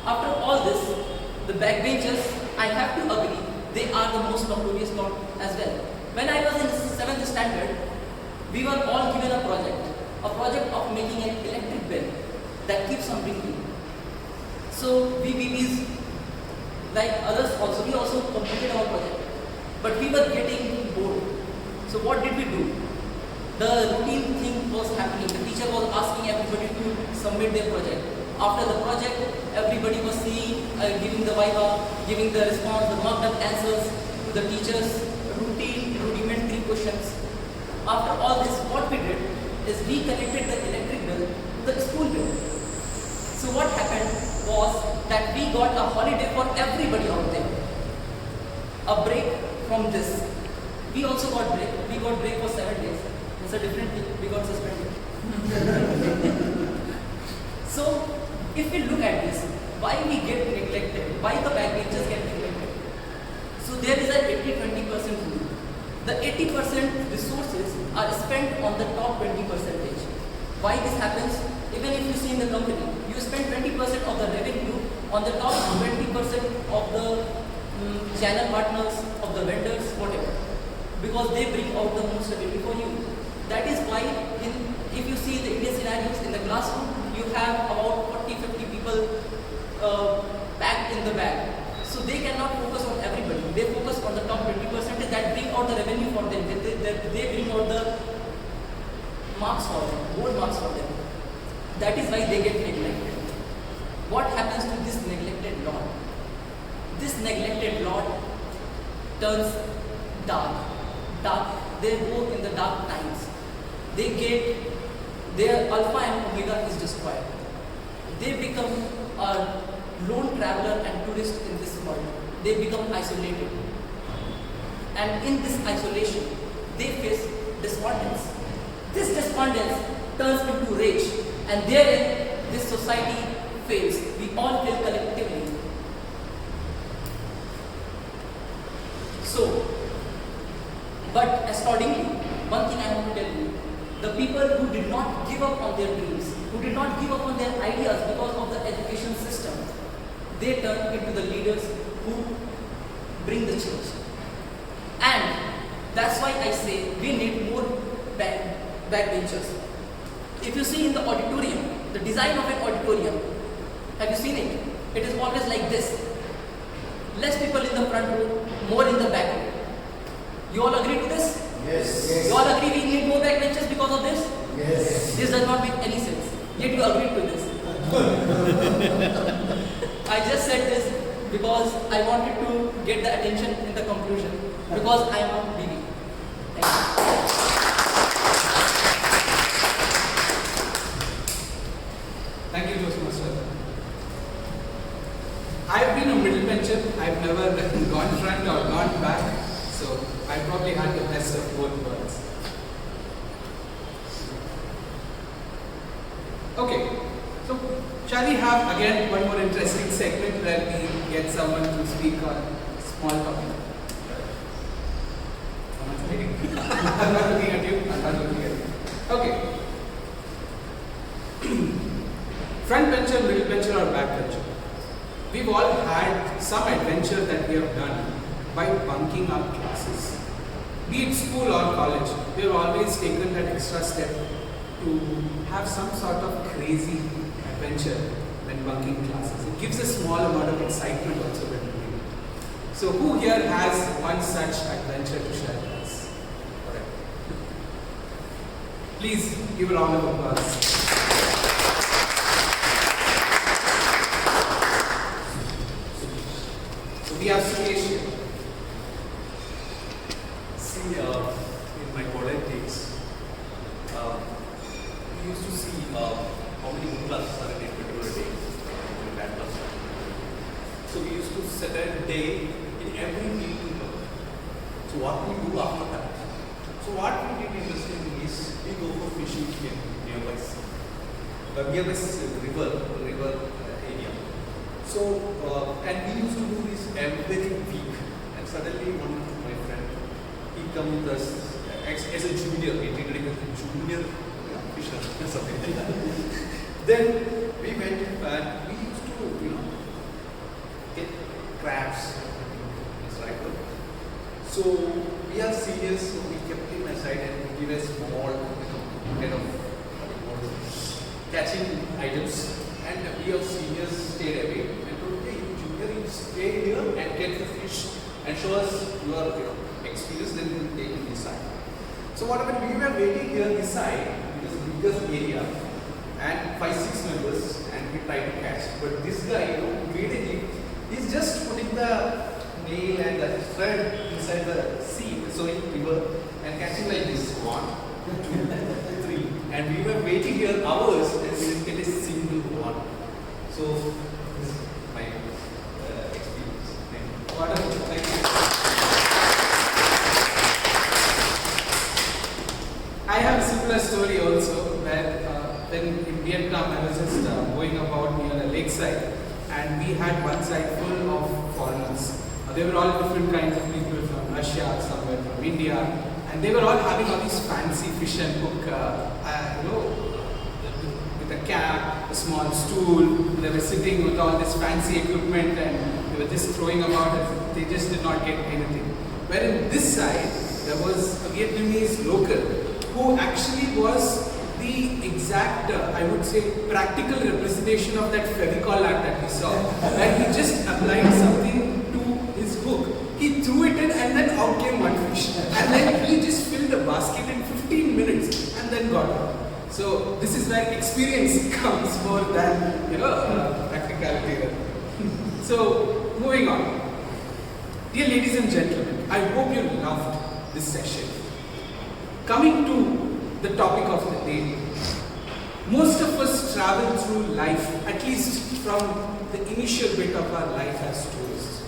S12: After all this, the backbenchers, I have to agree, they are the most notorious lot as well. When I was in 7th standard, we were all given a project of making an electric bell that keeps on ringing. So we BBs, like others also, we also completed our project. But we were getting bored. So what did we do? The routine thing was happening. The teacher was asking everybody to submit their project. After the project, everybody was seeing, giving the viva, giving the response, the marked up answers to the teachers, rudimentary questions. After all this, what we did is we connected the electric bill to the school bill. So what happened was that we got a holiday for everybody out there. A break from this. We also got break. We got break for 7 days. It's a different thing. We got suspended. So, if we look at this, why we get neglected? Why the backbenchers get neglected? So there is an 80-20% rule. The 80% resources are spent on the top 20%. Why this happens? Even if you see in the company, you spend 20% of the revenue on the top 20% of the channel partners, of the vendors, whatever. Because they bring out the most revenue for you. That is why, if you see the Indian scenarios in the classroom, you have about 40-50 people packed in the bag. So they cannot focus on everybody. They focus on the top 20% that bring out the revenue for them. They bring out the marks for them, board marks for them. That is why they get neglected. What happens to this neglected lot? This neglected lot turns dark. They go in the dark times. They get, their alpha and omega is destroyed. They become a lone traveler and tourist in this world. They become isolated. And in this isolation, they face despondence. This despondence turns into rage, and therein this society fails. We all fail collectively. So, but accordingly, one thing I want to tell you, the people who did not give up on their dreams, who did not give up on their ideas because of the education system, they turned into the leaders who bring the change. And that's why I say we need more backbenchers. If you see in the auditorium, the design of an auditorium, have you seen it? It is always like this. Less people in the front row, more in the back row. You all agree to this?
S9: Yes.
S12: You all agree we need more backbenchers because of this?
S9: Yes.
S12: This does not make any sense. Yet you agreed to this. I just said this because I wanted to get the attention in the conclusion. Because I am a BB. Thank you.
S1: Thank you, Toastmaster. I've been a middle bencher. I've never gone front or gone back. So I probably had the best of both worlds. Okay. So shall we have again one more interesting segment where we get someone to speak on small topic? I'm not looking at you. I'm not looking at you. Okay. Front bencher, middle bencher or back bencher. We've all had some adventure that we have done by bunking our classes. Be it school or college, we have always taken that extra step to have some sort of crazy adventure when bunking classes. It gives a small amount of excitement also when we do it. So who here has one such adventure to share with us? Alright. Please give a round of applause. So we have Suresh here.
S13: See, in my college days, we used to see how many good classes are in a particular day and bad classes. So we used to set a day in every week to learn. So what we do after that? So what we did interesting is we go for fishing in nearby sea, nearby river area. So and we used to do this every week. And suddenly one of my friend, he come with us as a junior, he treated him as a junior fisher or something like that. Then we went and we used to, get crabs in his rifle. So we are seniors, so we kept him aside and give a small, kind of catching items. And we are seniors stayed away and told, hey, junior, you stay here and get the fish and show us your experience, then we will take you inside. So what happened, we were waiting here inside, it is the biggest area, and 5-6 members, and we tried to catch. But this guy, immediately, he's just putting the nail and the thread inside the sea, river, and catching like this. 1, 2, 3. And we were waiting here hours and we didn't get a single one. So, this is my experience.
S1: Wonderful. Thank you. I have a similar story also where when in Vietnam I was just going about near a lakeside and we had one side full of foreigners. They were all different kinds of people from Russia, somewhere from India, and they were all having all these fancy fish and hook, with a cap, a small stool. They were sitting with all this fancy equipment and they were just throwing about it. They just did not get anything. Wherein this side, there was a Vietnamese local who actually was the exact, I would say, practical representation of that Fevicol art that we saw, where he just applied something to his hook. He threw it in and then out came one fish. And then he just filled the basket in 15 minutes and then got it. So this is where experience comes more than, practicality. So moving on. Dear ladies and gentlemen, I hope you loved this session. Coming to the topic of the day, most of us travel through life, at least from the initial bit of our life as tourists.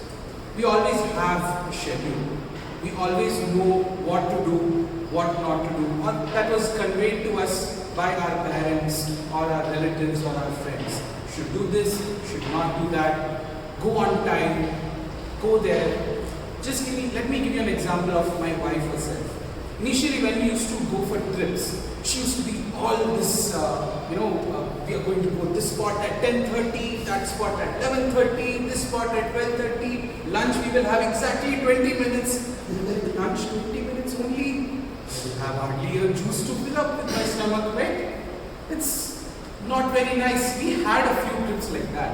S1: We always have a schedule. We always know what to do, what not to do, or that was conveyed to us by our parents or our relatives or our friends. Should do this, should not do that, go on time, go there. Let me give you an example of my wife herself. Initially, when we used to go for trips, she used to be all this, we are going to go this spot at 10:30, that spot at 11:30, this spot at 12:30, lunch we will have exactly 20 minutes. And then lunch 20 minutes only, I will have hardly a juice to fill up with my stomach, right? It's not very nice. We had a few trips like that.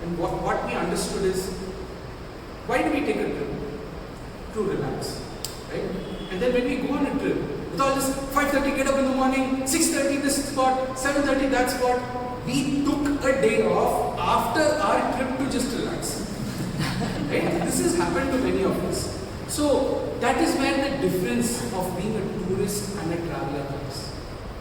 S1: And what we understood is, why do we take a trip? To relax, right? And then when we go on a trip, with all this 5:30 get up in the morning, 6:30 this spot, 7:30 that spot, we took a day off after our trip to just relax. Right? This has happened to many of us. So that is where the difference of being a tourist and a traveler comes.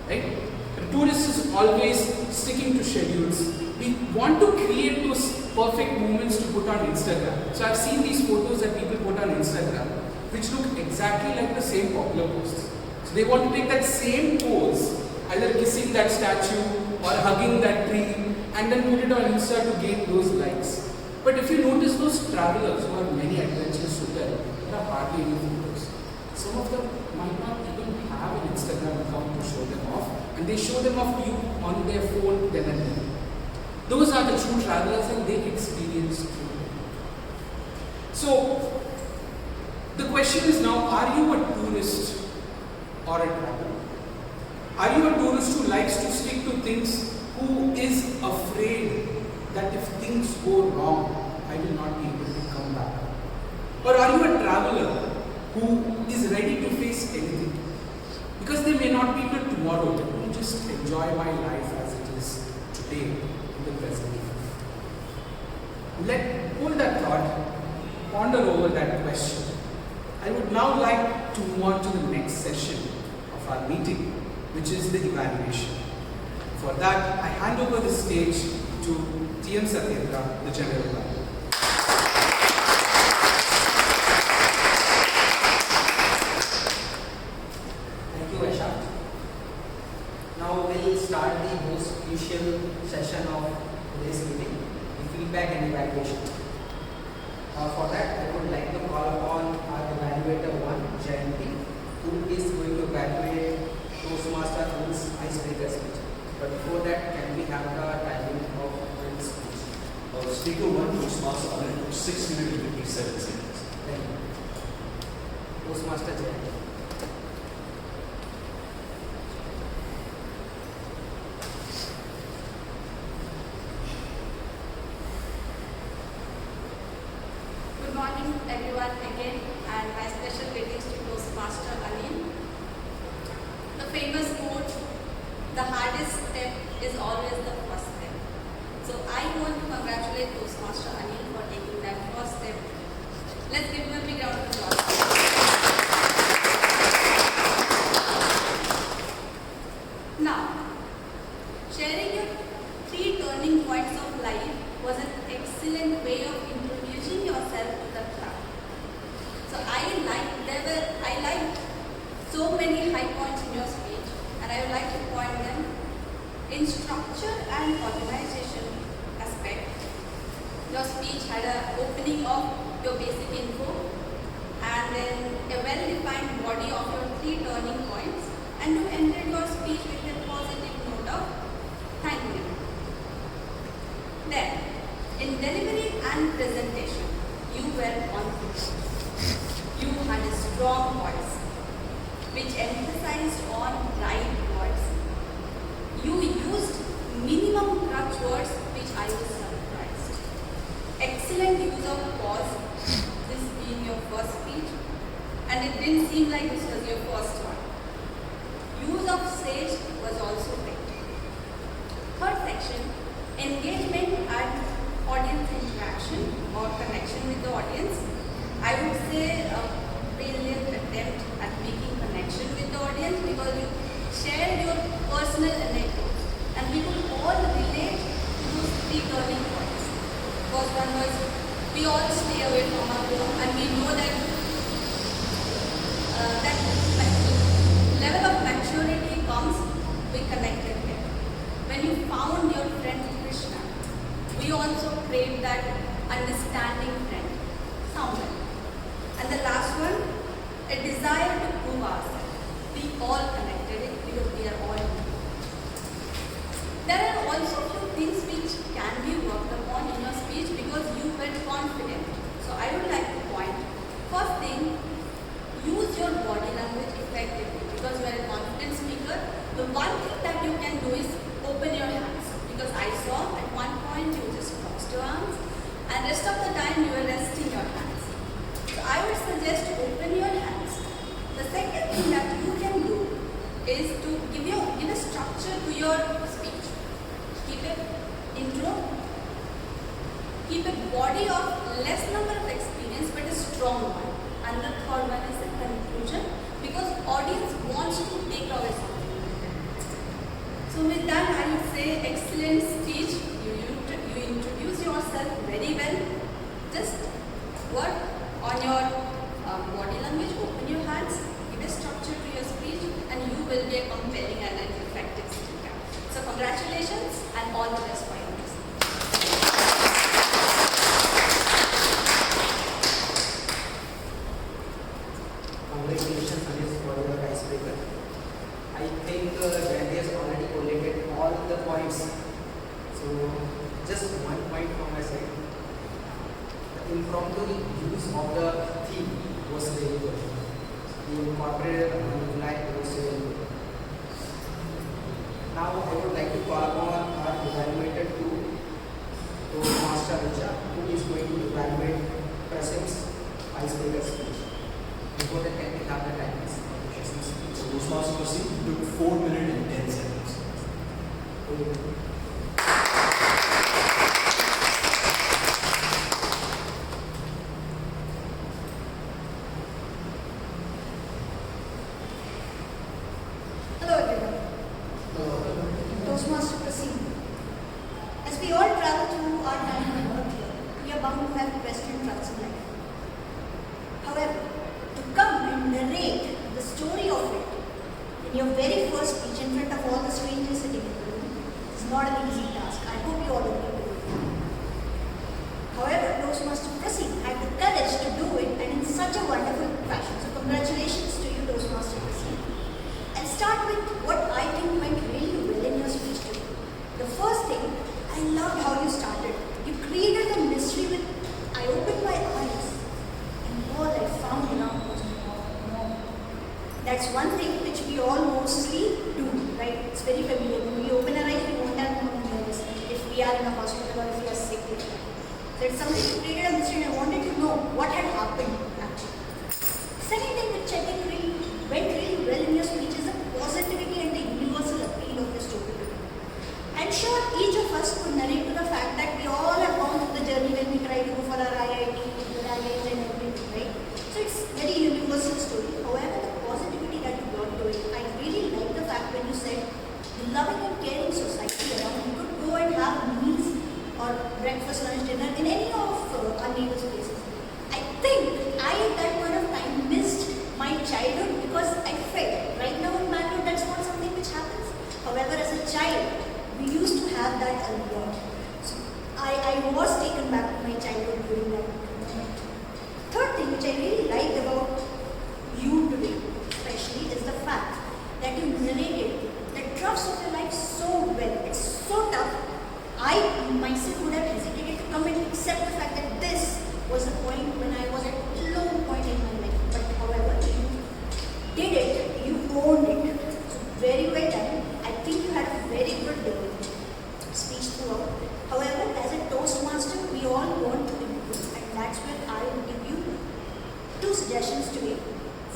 S1: Right? A tourist is always sticking to schedules. We want to create those perfect moments to put on Instagram. So I've seen these photos that people put on Instagram, which look exactly like the same popular posts. So they want to take that same pose, either kissing that statue or hugging that tree, and then put it on Insta to gain those likes. But if you notice those travelers who have many adventures to tell, there are hardly any photos. Some of them might not even have an Instagram account to show them off, and they show them off to you on their phone then and then. Those are the true travelers, and they experience truly. So, the question is now, are you a tourist or a traveler? Are you a tourist who likes to stick to things, who is afraid that if things go wrong, I will not be able to come back? Or are you a traveler who is ready to face anything? Because there may not be till tomorrow, let me just enjoy my life as it is today, in the present. Hold that thought, ponder over that question. I would now like to move on to the next session of our meeting, which is the evaluation. For that, I hand over the stage to T.M. Satyendra, the General Manager.
S5: Thank you, Aisha. Now we'll start the most crucial session of today's meeting, the feedback and evaluation. For that, I would like to call upon our evaluator 1, Jayanti, who is going to evaluate Toastmaster Anil's icebreaker speech. But before that, can we have the timing of Anil's speech?
S2: Speaker 1, Toastmaster Anil, 6 minutes and 57 seconds.
S5: Thank you. Toastmaster Jayanti.
S7: Good morning everyone again, and my special greetings to Toastmaster Anil. The famous quote, the hardest step is always the first step. So I want to congratulate Toastmaster Anil for taking that first step. Let's give him a big round of applause. Now, sharing your 3 turning points of life was an excellent way of introducing yourself to the club. So I liked so many high points in your speech, and I would like to point them. In structure and organization aspect, your speech had an opening of your basic info, and then a well-defined body of your 3 turning points, and you ended your speech with a positive note of thank you. Then, in delivery and presentation, you were on point. You had a strong voice, which emphasized on right words. You used minimum crutch words, which I was surprised. Excellent use of pause, this being your first speech, and it didn't seem like this was your first one. Use of sage was also great. Third section, engagement and audience interaction or connection with the audience. I would say a brilliant attempt at making connection with the audience, because you shared your personal anecdotes and people all relate to those 3 turning points. First one was, we all stay away from our home, and we know that that level of maturity comes with connectedness. When you found your friend Krishna, we also crave that understanding friend, someone. And the last one, a desire to prove ourselves. We all connected it because we they are all new. There are also few things which can be worked upon in your speech because you were confident. So I would like to point. First thing, use your body language effectively because you are a confident speaker. The one thing that you can do is open your hands because I saw at one point you just crossed your arms and rest of the time you were resting your hands. So I would suggest open your hands. The second thing that you can do is to give a structure to your speech. Keep it intro. Keep a body of less number of experience but a strong one. And the third one is the conclusion because audience wants to take away something. So with that I would say excellent speech. You introduce yourself very well. Just work on your body language, open your hands, give a structure to your speech and you will be a compelling and an effective speaker. So congratulations and all the best for your next.
S5: Congratulations Anish for your icebreaker. I think Randy has already collated all the points. So just one point from my side. The impromptu use of the theme was very good. The incorporated line was very good. Now I would like to call upon our evaluator to Master Richa, who is going to evaluate Prasim's icebreaker speech. Before that, can we have the timings of Prasim's speech?
S2: So Toastmaster Prasim took 4 minutes and 10 seconds.
S10: Hello everyone. Toastmaster Prasim. As we all travel through our time on earth here, we are bound to have twists and turns in life. However, to come and narrate the story of it in your very first speech in front of all the strangers sitting in the room is not an easy task. I hope you all agree with me. However, Toastmaster Prasim had the courage to do it and in such a wonderful fashion. So congratulations to you, Toastmaster Prasim. I'll start with what I think went really well in your speech today. The first thing, I loved how you started. You created the mystery with, I opened my eyes and all I found around was more. That's one thing which we all mostly do, right? It's very familiar. When we open our eyes, we won't have no nervous if we are in a hospital or if we are sick. So it's something you created a mystery and I wanted to know what had happened actually. Second thing which I think went really well in your speech is the positivity and the universal appeal of your story. I'm sure each of us could narrate to the fact that we all have gone through the journey when we try to go for our IIT, IIT and everything, right? So it's very universal story. However, the positivity that you brought to it, I really like the fact when you said the loving and caring society around, you could go and have meals or breakfast, lunch, dinner in any of our neighbors' places. I think I at that point of time missed my childhood because I felt right now in Bangalore that's not something which happens. However, as a child, we used to have that a lot. So I was taken back to my childhood during that moment. Third thing which I really liked about you today, especially, is the fact that you narrated the troughs of your life so well. It's so tough. I myself would have hesitated to come and accept the fact that this was the point when I was at a low point in my life. But however, you did it, you owned it. So very well done. I think you had a very good speech throughout. However, as a Toastmaster, we all want to improve, and that's where I will give you two suggestions today.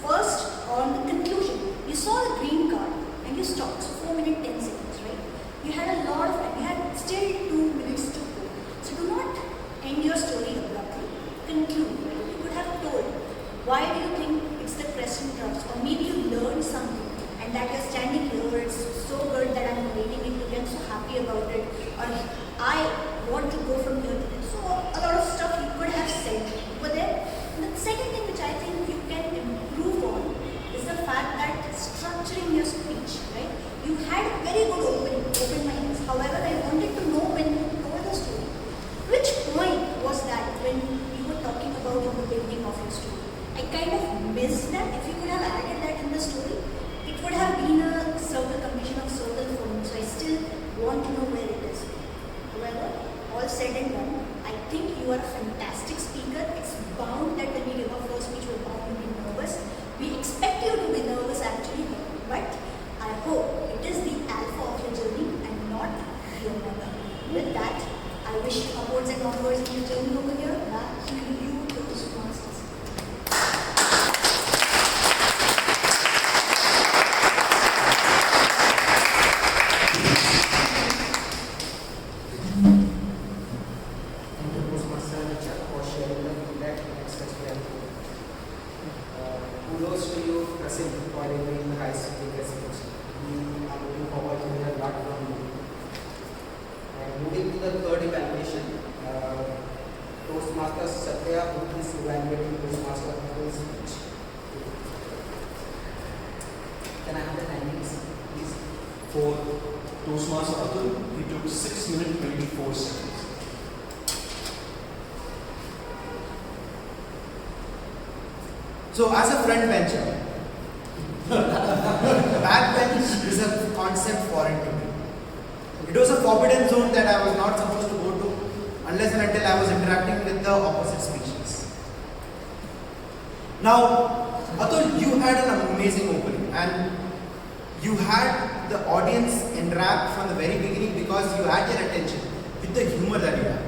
S10: First, on the conclusion, you saw the green card and you stopped. So 4 minutes 10 seconds, right? You had a lot of time. You had still 2 minutes to go. So do not end your story abruptly. Conclude. Right? You could have told why do you think it's the present troughs, or maybe you learned something and that you're standing here. It's so good that I'm relating it to you. I'm so happy about it. Or I want to go from here to there. So a lot of stuff you could have said. But then the second thing which I think you can improve on is the fact that structuring your speech, right? You had a very good open minds. However, I wanted to know when you told the story, which point was that?
S5: kudos to you, Prasim, for delivering the high speaker speech. We are looking forward to hear a lot from you. And moving to the third evaluation, Toastmaster Satya, who is evaluating Toastmaster Atul speech. Can I have the timings, please?
S2: For Toastmaster Atul, he took 6 minutes 24 seconds.
S4: So as a front bencher, backbench is a concept foreign to me. It was a forbidden zone that I was not supposed to go to unless and until I was interacting with the opposite species. Now, Atul, you had an amazing opening and you had the audience interact from the very beginning because you had their attention with the humor that you have.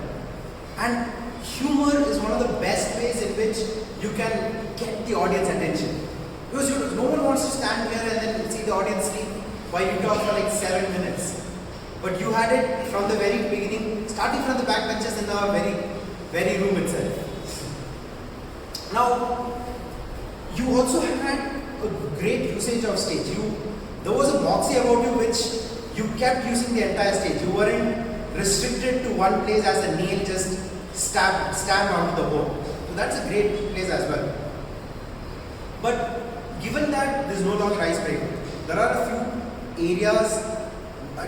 S4: And humor is one of the best ways in which you can get the audience attention. Because no one wants to stand here and then see the audience sleep while you talk for like 7 minutes. But you had it from the very beginning, starting from the backbenches in the very room itself. Now, you also had a great usage of stage. There was a moxie about you which you kept using the entire stage. You weren't restricted to one place as a nail just stabbed onto the board. So that's a great place as well. But given that there's no longer icebreaker, there are a few areas,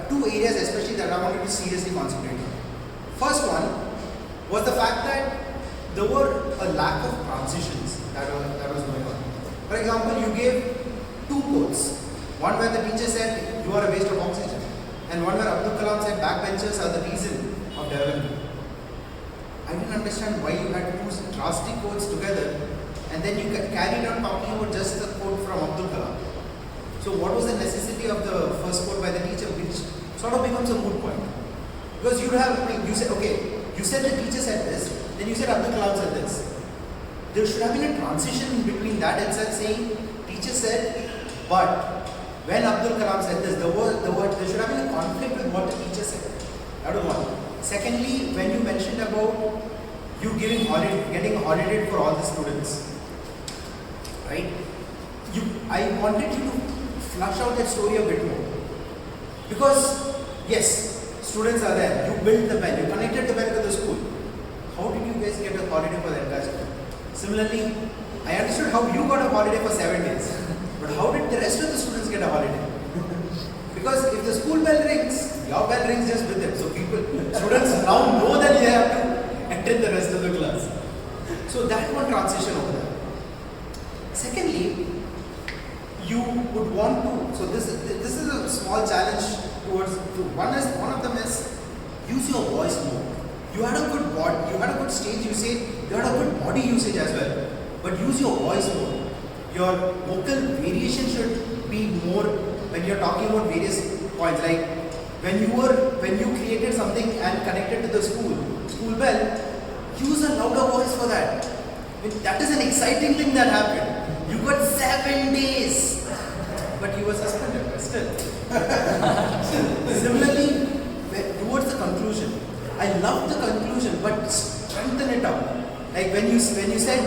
S4: 2 areas especially that I wanted to seriously concentrate on. First one was the fact that there were a lack of transitions that was going on. For example, you gave 2 quotes. One where the teacher said, "You are a waste of oxygen," and one where Abdul Kalam said, "Backbenchers are the reason of development." I didn't understand why you had 2 drastic quotes together and then you carried on talking about just the quote from Abdul Kalam. So what was the necessity of the first quote by the teacher, which sort of becomes a moot point? Because you said, okay, you said the teacher said this, then you said Abdul Kalam said this. There should have been a transition in between that itself saying, teacher said, but when Abdul Kalam said this, there should have been a conflict with what the teacher said. That was one. Secondly, when you mentioned about you getting audited for all the students, right? I wanted you to flush out that story a bit more. Because, yes, students are there. You built the bell, you connected the bell to the school. How did you guys get a holiday for the entire school? Similarly, I understood how you got a holiday for 7 days. But how did the rest of the students get a holiday? Because if the school bell rings, your bell rings just with it. So students now know that you have to attend the rest of the class. So that one transition over there. Secondly, you would want to, so this is a small challenge towards, one of them is use your voice more. You had a good body, you had a good stage usage, you had a good body usage as well. But use your voice more. Your vocal variation should be more when you're talking about various points. Like when you created something and connected to the school bell, use a louder voice for that. I mean, that is an exciting thing that happened. You got 7 days, but you were suspended. But still. Similarly, towards the conclusion, I love the conclusion, but strengthen it up. Like when you said,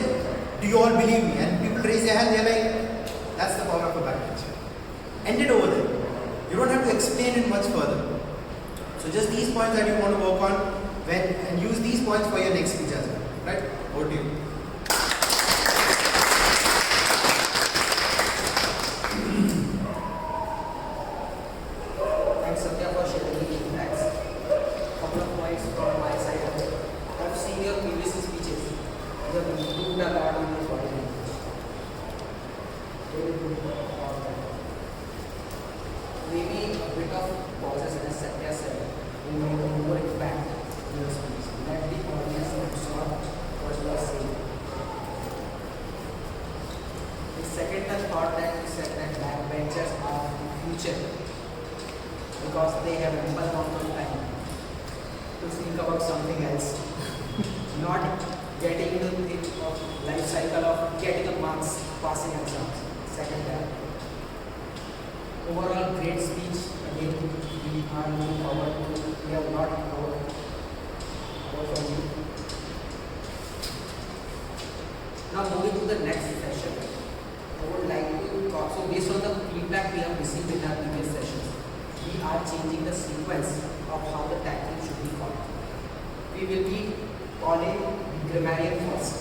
S4: "Do you all believe me?" and people raise their hand, they're like, "That's the power of a backbench." End it over there. You don't have to explain it much further. So just these points that you want to work on, and use these points for your next speech as well. Right? Over to you.
S5: Thanks, Satya, for sharing the feedbacks. Couple of points from my side. I've seen your previous speeches. You have improved a lot on your body language. Very good about that. Maybe a bit of pauses, as Satya said, will make a more impact in your speech. Let the audience absorb what you are saying. The second thought that you said that backbenchers are the future because they have ample amount of time to think about something else, not getting into the life cycle of getting a marks, passing exams. Second that. Overall, great speech. Again, we are looking forward to. We have not covered from you. Now moving to the next session. I would like to talk. So based on the feedback we have received in our previous sessions, we are changing the sequence of how the tackle should be called. We will be calling the grammarian first.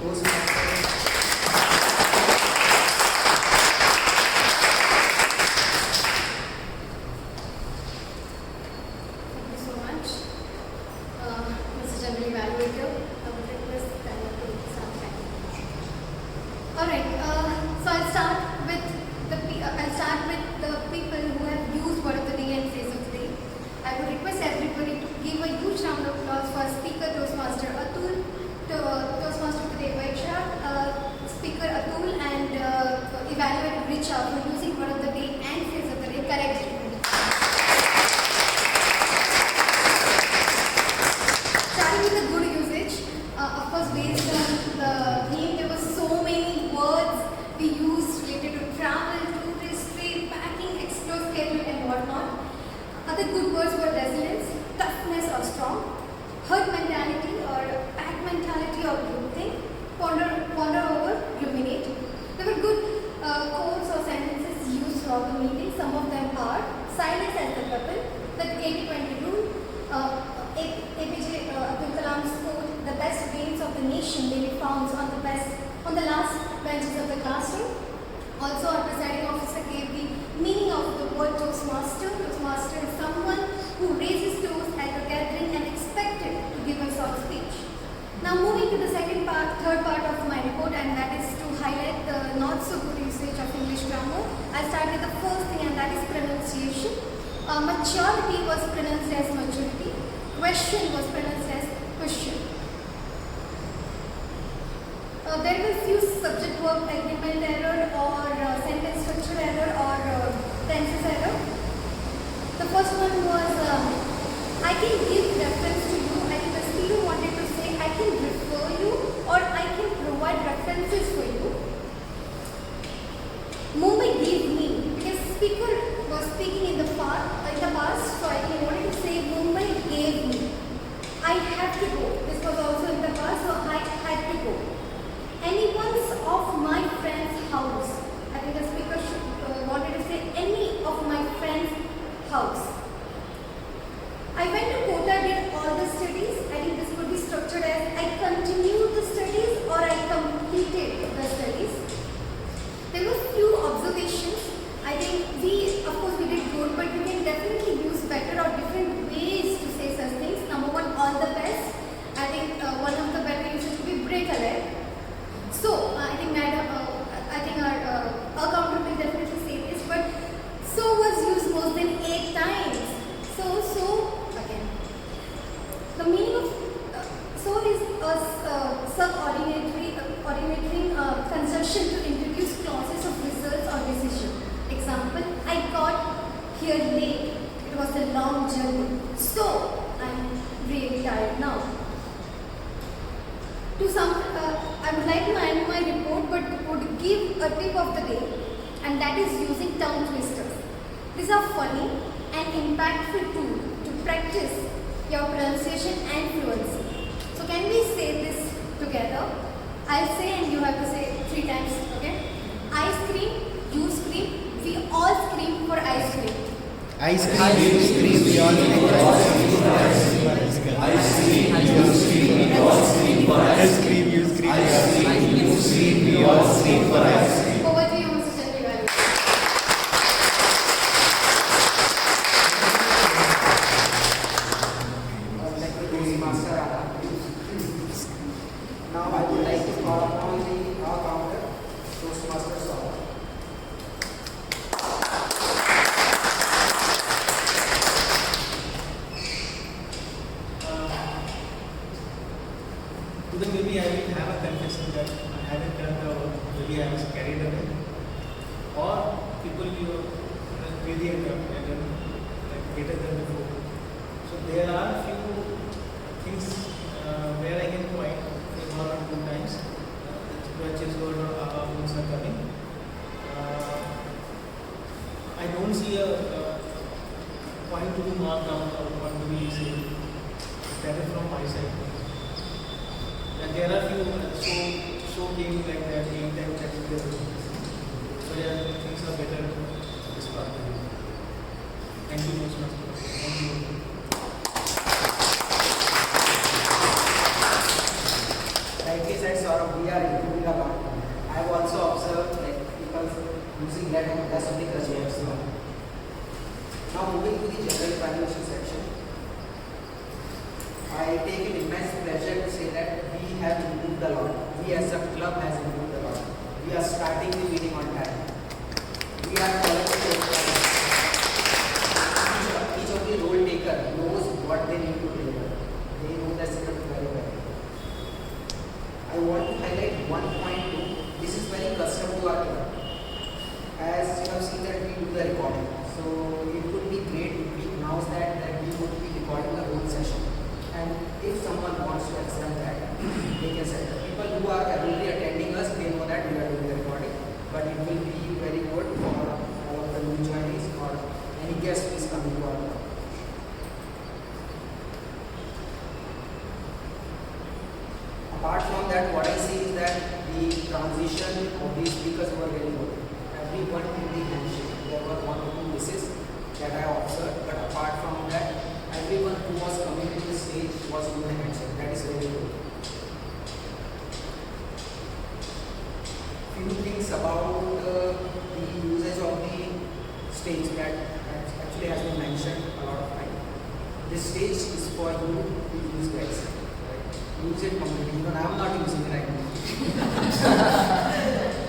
S5: Toastmasters.
S6: Thank you so much. Mr. General Evaluator, I would request Daniel to start writing. Alright, so I'll start with the people who have used word of the day and phrase of the day. I would request everybody to give a huge round of applause for Speaker Toastmaster Atul, Toastmaster today Vaiksha, Speaker Atul and Evaluator Richa for using word of the day and phrase of the day correctly. Starting with the good usage, of course based on the theme, there were so many words we used related to travel, tourist, trade, packing, explore, schedule and whatnot. Other good words were resilience, toughness or strong, herd mentality or pack mentality or group thing, ponder over, ruminate. There were good quotes or sentences used throughout the meeting. Some of them are silence as the weapon, the 80-20 rule, APJ Abdul Kalam's quote, the best brains of the nation may be found on the last benches of the classroom. Also, our presiding officer gave the meaning of the word Toastmaster. Toastmaster is someone who raises toast at a gathering and expected to give a short speech. Now moving to the third part of my report, and that is to highlight the not so good usage of English grammar. I'll start with the first thing, and that is pronunciation. Maturity was pronounced as maturity. Question was pronounced as question. There were few subject verb agreement error or sentence structure error or tenses error. The first one was I can give reference to you. I think the speaker wanted to say I can refer you or I can provide references for you. Mumbai gave me, because speaker was speaking in the past, so I think he wanted to say Mumbai gave me. I have to go. This was also in the past, so I had to go. Anyone's of my friend's house. I think the speaker wanted to say any of my friend's house. I went to Kota, did all the studies. I think this could be structured as I continued the studies or I completed the studies. There were few observations. I think of course we did good, but we can definitely use better or different ways to say such things. Number one, all the best. I think one of the better uses would be break a leg. So, I think our counter will definitely say this, but so was used more than 8 times. So, again. The meaning of so is a subordinatory conjunction to introduce clauses of results or decision. Example, I got here late. It was a long journey. So, I'm really tired now. I would like to end my report, but would give a tip of the day, and that is using tongue twisters. These are funny and impactful tool to practice your pronunciation and fluency. So can we say this together? I'll say and you have to say 3 times, okay? I scream, you scream, we all scream for ice cream.
S4: Ice cream, you scream, we all scream for ice cream.
S2: Ice cream, you scream, we all scream for ice cream.
S4: You scream,
S2: Ice cream, you scream, we all scream for ice cream.
S6: Over to you, Mr. Chandri.
S5: Toastmaster Anna. Now I would like to call upon our counter, Toastmaster Saurabh.
S3: Today maybe I will have a confession that I haven't done the maybe I was carried away, or people really have done better than before. So there are few things where I can point in 1 or 2 times. Scratches or wounds are coming. I don't see a point to be marked down or point to be saved. That is from my side. And there are few so came like that, So yeah, things are better this part. Thank you, Toastmaster. Thank you.
S5: Rightly said, Saurabh, we are improving a lot. I have also observed like people using less of the curriculum. Now moving to the general evaluation section, I take an immense pleasure to say that we have improved a lot. We as a club has improved a lot. We are starting the meeting on time. We are following the each of the role taker knows what they need to deliver. They know the script very well. I want to highlight one point too. This is very custom to our club. As you have seen that we do the recording. So it would be great if we announce that we would be recording the whole session. And if someone wants to accept that, they can set it. People who are already attending us, they know that we are doing the recording. But it will be very good for all of the new joinees or any guest who is coming to our club. Apart from that, what I see is that the transition of these speakers were very good. Everyone in the handshake. There were one or two misses that I observed, but apart from that, everyone who was coming to the stage was doing the handshake. That is very good. Few things about the usage of the stage that actually has been mentioned a lot of time. This stage is for you to use guys. Use it completely. Even I am not using it right now.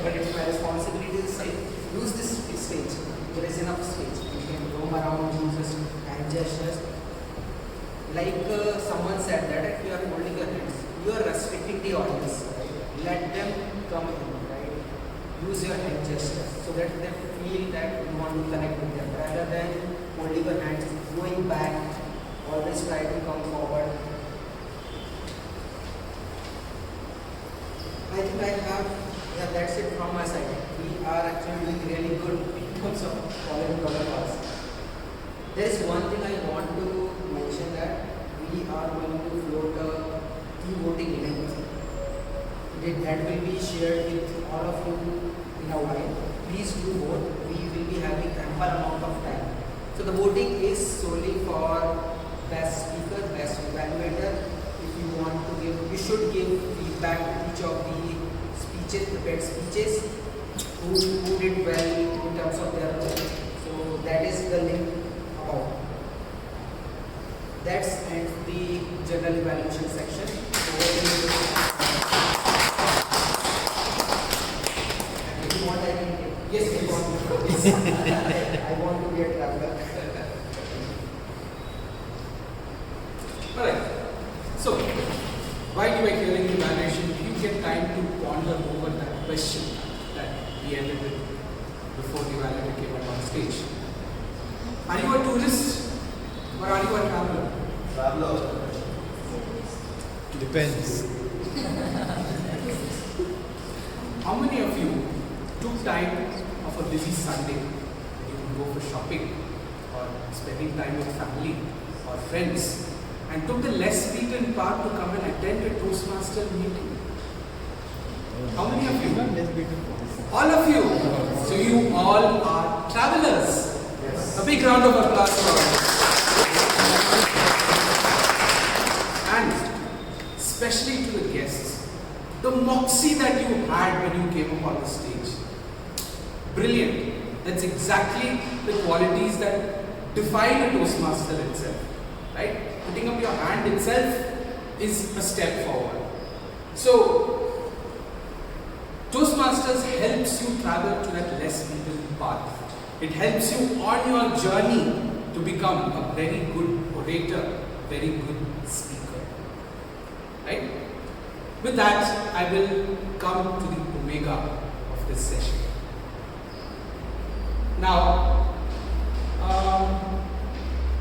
S5: But it's my responsibility to say, use this stage. There is enough space. You can roam around, use this hand gestures. Like someone said that if you are holding your hands, you are restricting the audience. Right? Let them come in. Right? Use your hand gestures so that they feel that you want to connect with them. Rather than holding your hands, going back, always try to come forward. I think I have, that's it from my side. We are actually doing really good in terms of following protocols. There is one thing I want to mention that we are going to float a e-voting link. That will be shared with all of you in a while. Please do vote. We will be having ample amount of time. So the voting is solely for best speaker, best evaluator. If you want to give, you should give feedback to each of the prepared speeches, who did well in terms of their role. So that is the link about. That's and the general evaluation section. If you want, I can take. Yes, I want. Yes. I want to be a traveler.
S1: Alright. So, while you are hearing the evaluation, you get time to ponder over that question that we ended with before the evaluator came up on stage. Are you a tourist or are you a traveler?
S2: Traveler.
S4: Depends.
S1: How many of you took time of a busy Sunday when you could go for shopping or spending time with family or friends and took the less beaten path to come and attend a Toastmaster meeting? How many of you? All of you. So you all are travelers.
S2: Yes.
S1: A big round of applause for us. And especially to the guests, the moxie that you had when you came up on the stage. Brilliant. That's exactly the qualities that define a Toastmaster itself. Right? Putting up your hand itself is a step forward. So, Toastmasters helps you travel to that less beaten path. It helps you on your journey to become a very good orator, very good speaker. Right? With that, I will come to the omega of this session. Now,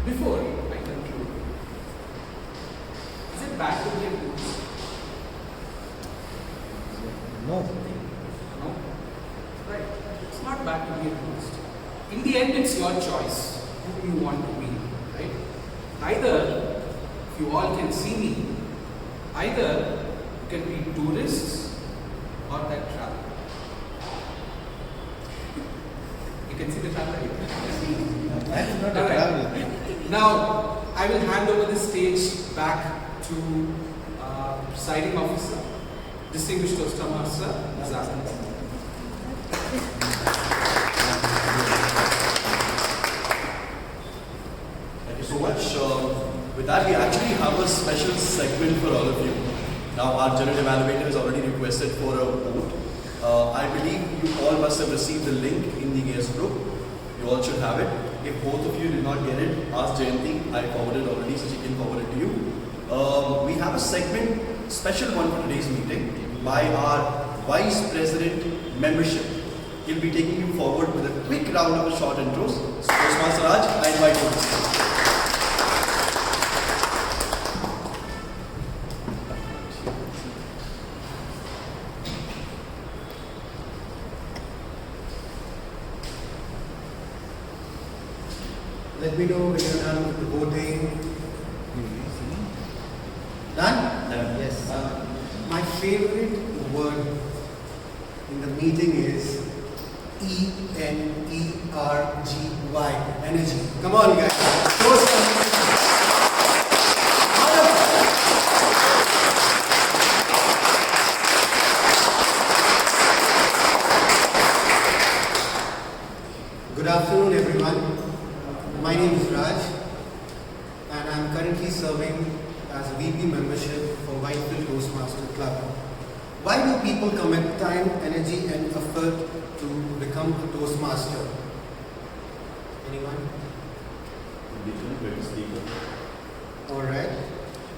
S1: before I conclude, is it bad to be a tourist?
S4: No.
S1: No? Right. It's not bad to be a tourist. In the end, it's your choice who you want to be. Right? Either, if you all can see me, either you can be tourists or that traveler. can see the camera.
S2: I'm not a
S1: Alright.
S2: traveler.
S1: Now, I will hand over the stage back to presiding officer, distinguished Toastmaster, Azad.
S2: Thank you so much. With that, we actually have a special segment for all of you. Now, our general evaluator has already requested for a vote. I believe you all must have received the link in the guest group. You all should have it. If both of you did not get it, ask Jayanti. I forwarded already, so she can forward it to you. We have a segment, special one for today's meeting, by our Vice President Membership. He'll be taking you forward with a quick round of short intros. So, Toastmaster Raj, I invite you to speak.
S9: Let me know when you're done with the voting. Done? Yes. My favorite word in the meeting is ENERGY. Energy. Come on, guys. Show some. Good afternoon, everyone. My name is Raj, and I'm currently serving as a VP membership for Whitefield Toastmaster Club. Why do people commit time, energy, and effort to become a Toastmaster? Anyone? Alright.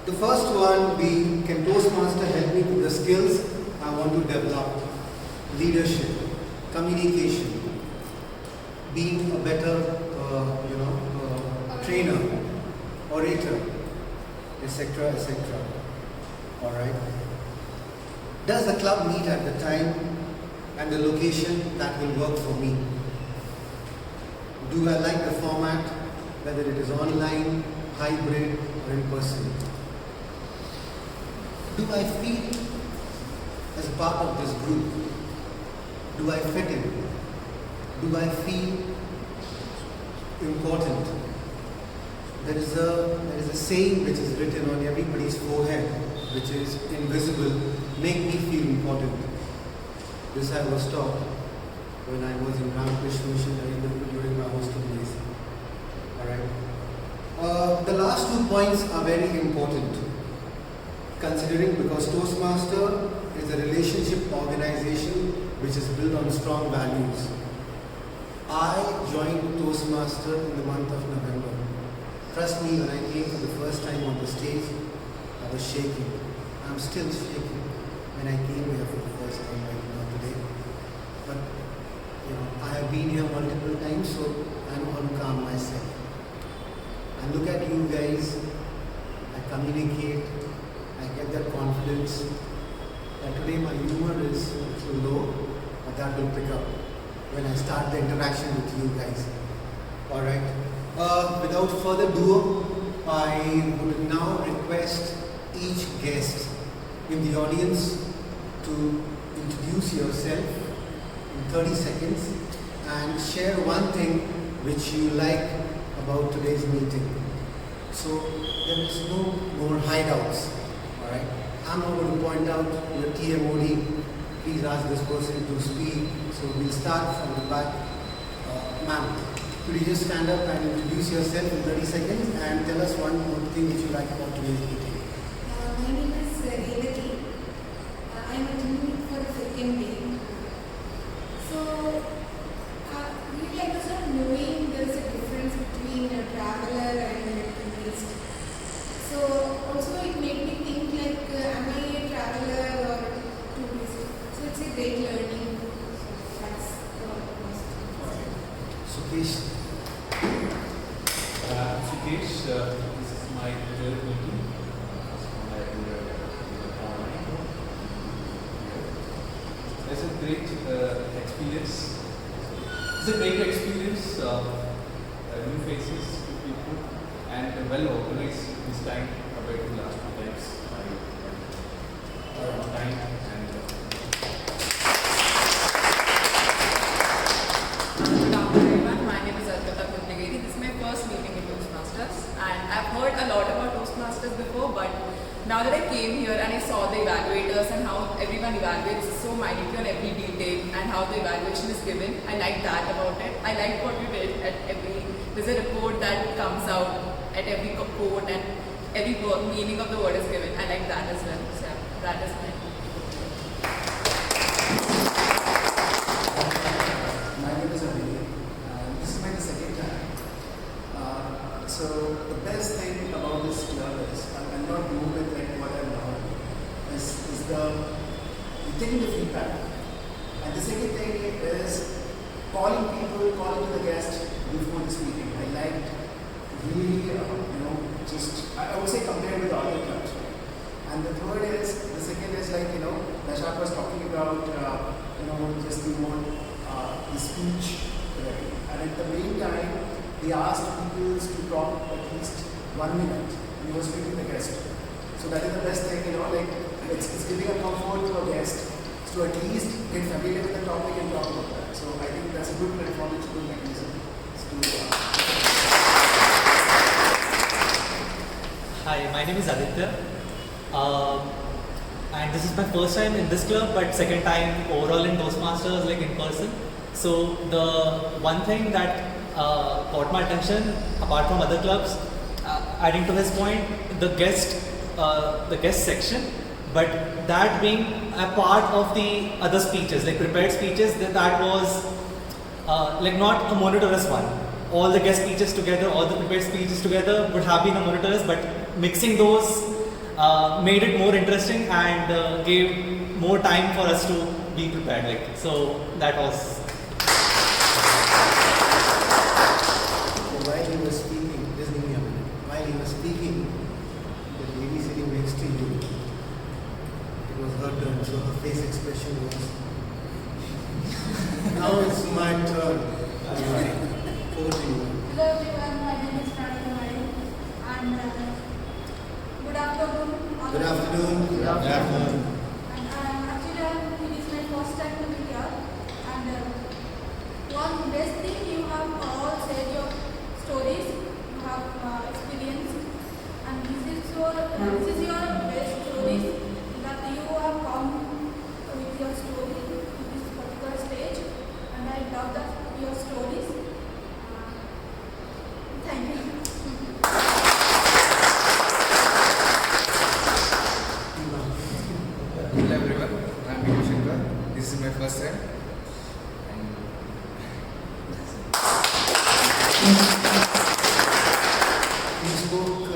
S9: The first one, can Toastmaster help me with the skills I want to develop? Leadership, communication, being a better trainer, orator, etc., etc. Alright. Does the club meet at the time and the location that will work for me? Do I like the format, whether it is online, hybrid, or in person? Do I feel as part of this group? Do I fit in? Do I feel important? There is a saying which is written on everybody's forehead, which is invisible, make me feel important. This I was taught when I was in Ramakrishna Mission during my hostel days. Alright. The last 2 points are very important, considering because Toastmaster is a relationship organization which is built on strong values. I joined Toastmaster in the month of November. Trust me, when I came for the first time on the stage, I was shaking. I'm still shaking when I came here for the first time right now today. But, I have been here multiple times, so I'm all calm myself. I look at you guys, I communicate, I get that confidence. And today my humor is a little low, but that will pick up when I start the interaction with you guys. Alright. Without further ado, I would now request each guest in the audience to introduce yourself in 30 seconds and share one thing which you like about today's meeting. So there is no more hideouts. Alright. I'm not going to point out the TMOD. Please ask this person to speak. So we'll start from the back. Ma'am, could you just stand up and introduce yourself in 30 seconds and tell us one more thing which you like about today's meeting?
S14: My name is Revati. I am attending for the second day. So, really I was not knowing there is a difference between a traveler and a tourist. So, also it made me think like, am I a traveler or a tourist? So, it's a great learning. So, that's the most.
S9: Sukesh.
S13: Sukesh, this is my third meeting. I attended online. It's a great experience. It's a great experience. New faces, new people, and well organized this time compared to last 2 times. On time and.
S15: Good afternoon, everyone. now that I came here and I saw the evaluators and how everyone evaluates so minutely on every detail and how the evaluation is given, I like that about it. I like what you did at there's a report that comes out at every quote and every meaning of the word is given. I like that as well. So that is my.
S9: My name is Abhi. This is my second time. So the best thing about this club is, I'm not moved with like what I've learned, is taking the feedback. And the second thing is calling to the guests before this meeting. I liked really, I would say compared with other clubs. And the third is, the second is like, Dashak was talking about, just the speech. Right? And at the main time, he asked people to talk at least 1 minute. He was speaking the guest. So that is the best thing, it's giving a comfort to a guest to at least get familiar with the topic and talk about that. So I think that's a good platform, it's a good mechanism.
S11: Hi, my name is Aditya. And this is my first time in this club, but second time overall in Toastmasters, like in person. So the one thing that caught my attention, apart from other clubs, adding to his point, the guest section, but that being a part of the other speeches, like prepared speeches, that was like not a monotonous one. All the guest speeches together, all the prepared speeches together would have been a monotonous, but mixing those made it more interesting and gave more time for us to be prepared. So that was.
S4: While he was speaking, just give me a minute. While he was speaking, the lady sitting next to you, it was her turn, so her face expression was. Now it's my turn. Over to you.
S14: Hello everyone, my name is Pranita Mari and good afternoon.
S4: Good afternoon. Good afternoon.
S14: And it is my first time to be here. And one best thing, you have all said your stories, you have experience, and this is your best stories that you have come with your story to this particular stage, and I love that your stories. Thank you.
S16: Hello everyone, I am Vijay Shankar. This is my first time.
S4: You spoke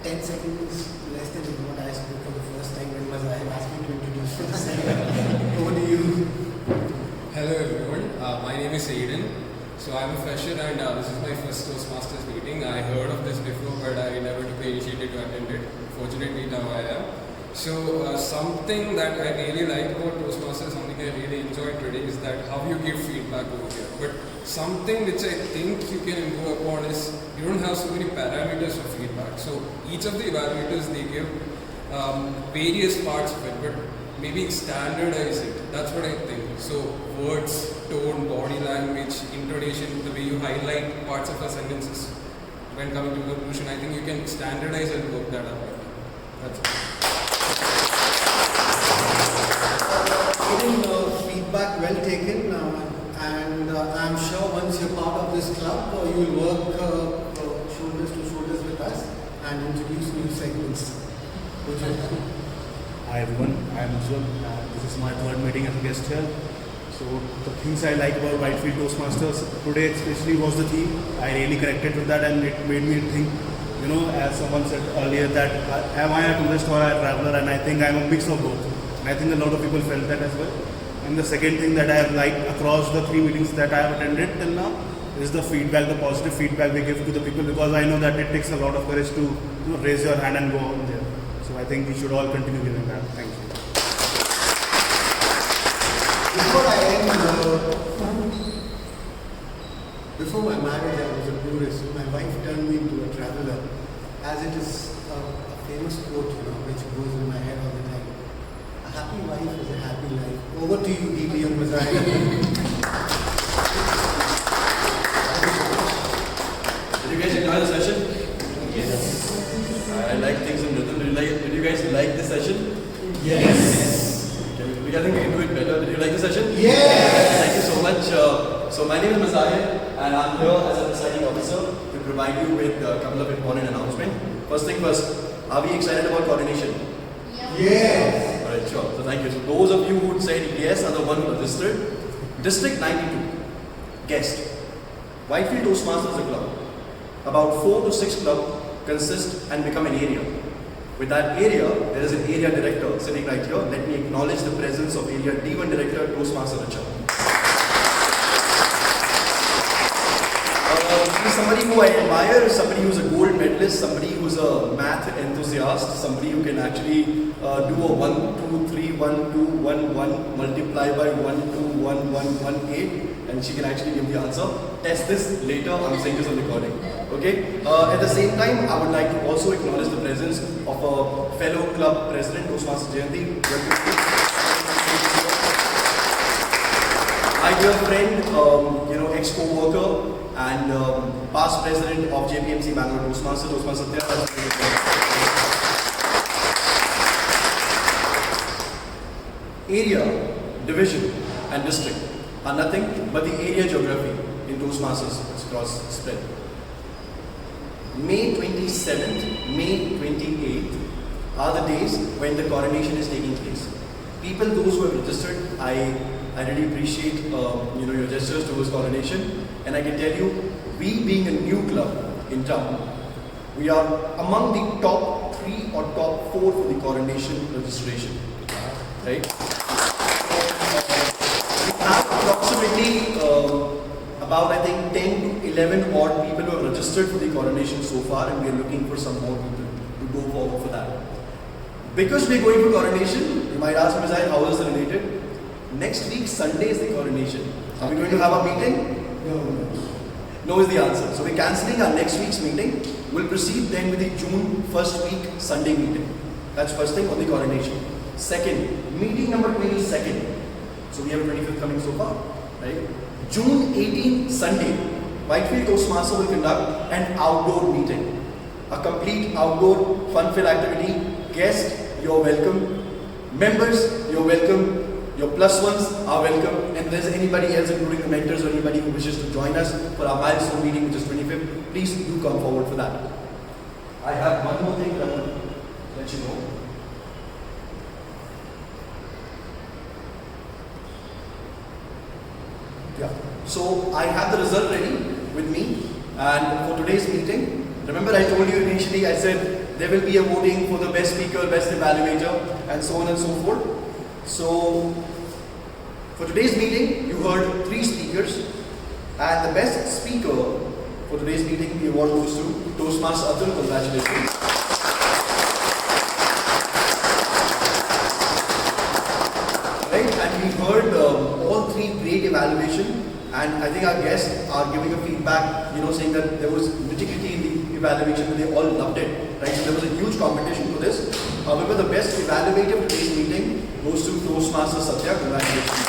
S4: 10 seconds less than what I spoke for the first time when Mazahir asked me to introduce for the second time. Over to you.
S17: Hello everyone, my name is Aiden. So I'm a fresher and this is my first Toastmasters meeting. I heard of this before but I never took the initiative to attend it. Fortunately now I am. So something that I really like about Toastmasters, something I really enjoyed today is that how you give feedback over here. But something which I think you can improve upon is you don't have so many parameters for feedback. So each of the evaluators, they give various parts of it, but maybe standardize it. That's what I think. So words, tone, body language, intonation, the way you highlight parts of our sentences when coming to a conclusion, I think you can standardize and work that out. That's it.
S4: Feedback well taken, and I'm sure once you're part of this club, you will work shoulders to shoulders with us and introduce new segments.
S18: Hi everyone, I am Ujjwal. This is my third meeting as a guest here. So the things I like about Whitefield Toastmasters today especially was the theme. I really connected with that and it made me think, as someone said earlier, that am I a tourist or a traveler, and I think I'm a mix of both. And I think a lot of people felt that as well. And the second thing that I have liked across the 3 meetings that I have attended till now is the feedback, the positive feedback we give to the people, because I know that it takes a lot of courage to raise your hand and go on there. So I think we should all continue giving that. Thank you.
S4: Before I end, before my marriage I was a tourist. My wife turned me into a traveler, as it is a famous quote, which goes in my head all the time. A happy wife is a happy life. Over to you, DT and Mazahir.
S2: Did you guys enjoy the session? Yes. I like things in Thank you so much. So my name is Mazahir and I'm here as a presiding officer to provide you with a couple of important announcements. First thing first, are we excited about coordination?
S9: Yes.
S2: Alright, sure. So thank you. So those of you who said yes are the one who registered. District 92. Guest. Whitefield Toastmasters is a club. About 4 to 6 clubs consist and become an area. With that area, there is an area director sitting right here. Let me acknowledge the presence of area D1 director, Toastmaster Richa. He's somebody who I admire, somebody who's a gold medalist, somebody who's a math enthusiast, somebody who can actually do a 1, 2, 3, 1, 2, 1, 1, multiply by 1, 2, 1, 1, 1, 8, and she can actually give the answer. Test this later, I'm saying this on recording. Okay? At the same time, I would like to also acknowledge the presence of a fellow club president, Toastmaster Jayanti. My dear friend, ex-co-worker and past president of JPMC Bangalore Toastmaster, Toastmaster Satya. Area, division and district are nothing but the area geography in Toastmasters. It's cross spread. May 27th, May 28th are the days when the coronation is taking place. People, those who have registered, I really appreciate your gestures towards coronation, and I can tell you, we being a new club in town, we are among the top 3 or top 4 for the coronation registration. Right? We have approximately about I think 10 to 11 odd people who have registered for the coronation so far, and we are looking for some more people to go forward for that. Because we are going for coronation, you might ask me, how is it related? Next week, Sunday is the coronation. Are we going to have a meeting? No. No is the answer. So we're cancelling our next week's meeting. We'll proceed then with the June 1st week Sunday meeting. That's first thing on the coronation. Second, meeting number 22nd. So we have 25th coming so far, right? June 18th, Sunday, Whitefield Toastmaster will conduct an outdoor meeting. A complete outdoor fun-filled activity. Guests, you're welcome. Members, you're welcome. Your plus ones are welcome. And if there's anybody else, including the mentors or anybody who wishes to join us for our milestone meeting, which is 25th, please do come forward for that. I have one more thing that I want to let you know. Yeah. So I have the result ready with me, and for today's meeting, remember I told you initially, I said there will be a voting for the best speaker, best evaluator, and so on and so forth. So for today's meeting, you heard 3 speakers, and the best speaker for today's meeting, the award goes to Toastmaster Atul. Congratulations. Right, and we heard all 3 great evaluation, and I think our guests are giving a feedback, saying that there was nitty-gritty in the evaluation, and they all loved it. Right, so there was a huge competition for this. However, the best evaluator for today's meeting goes to Toastmaster Satya. Congratulations.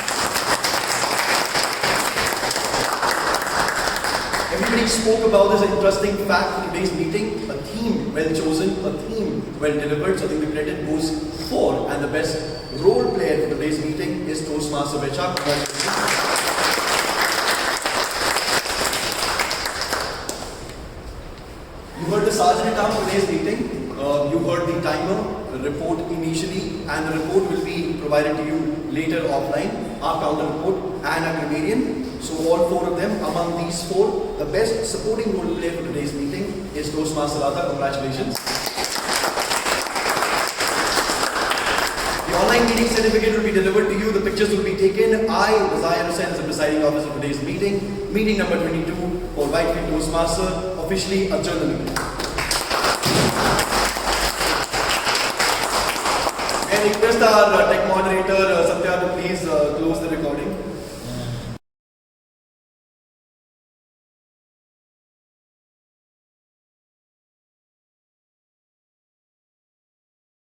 S2: Everybody spoke about this interesting fact for today's meeting. A theme well chosen, a theme well delivered. So I think the credit goes for, and the best role player for today's meeting is Toastmaster Vecha. You heard the sergeant at for today's meeting. You heard the timer, the report initially, and the report will be provided to you later offline. Our counter report and a grammarian. So all 4 of them, among these 4, the best supporting role player for today's meeting is Toastmaster Radha. Congratulations. The online meeting certificate will be delivered to you. The pictures will be taken. I, Mazahir Hussain, as the presiding officer for today's meeting. Meeting number 22 for Whitefield Toastmaster, officially adjourned the meeting. And request our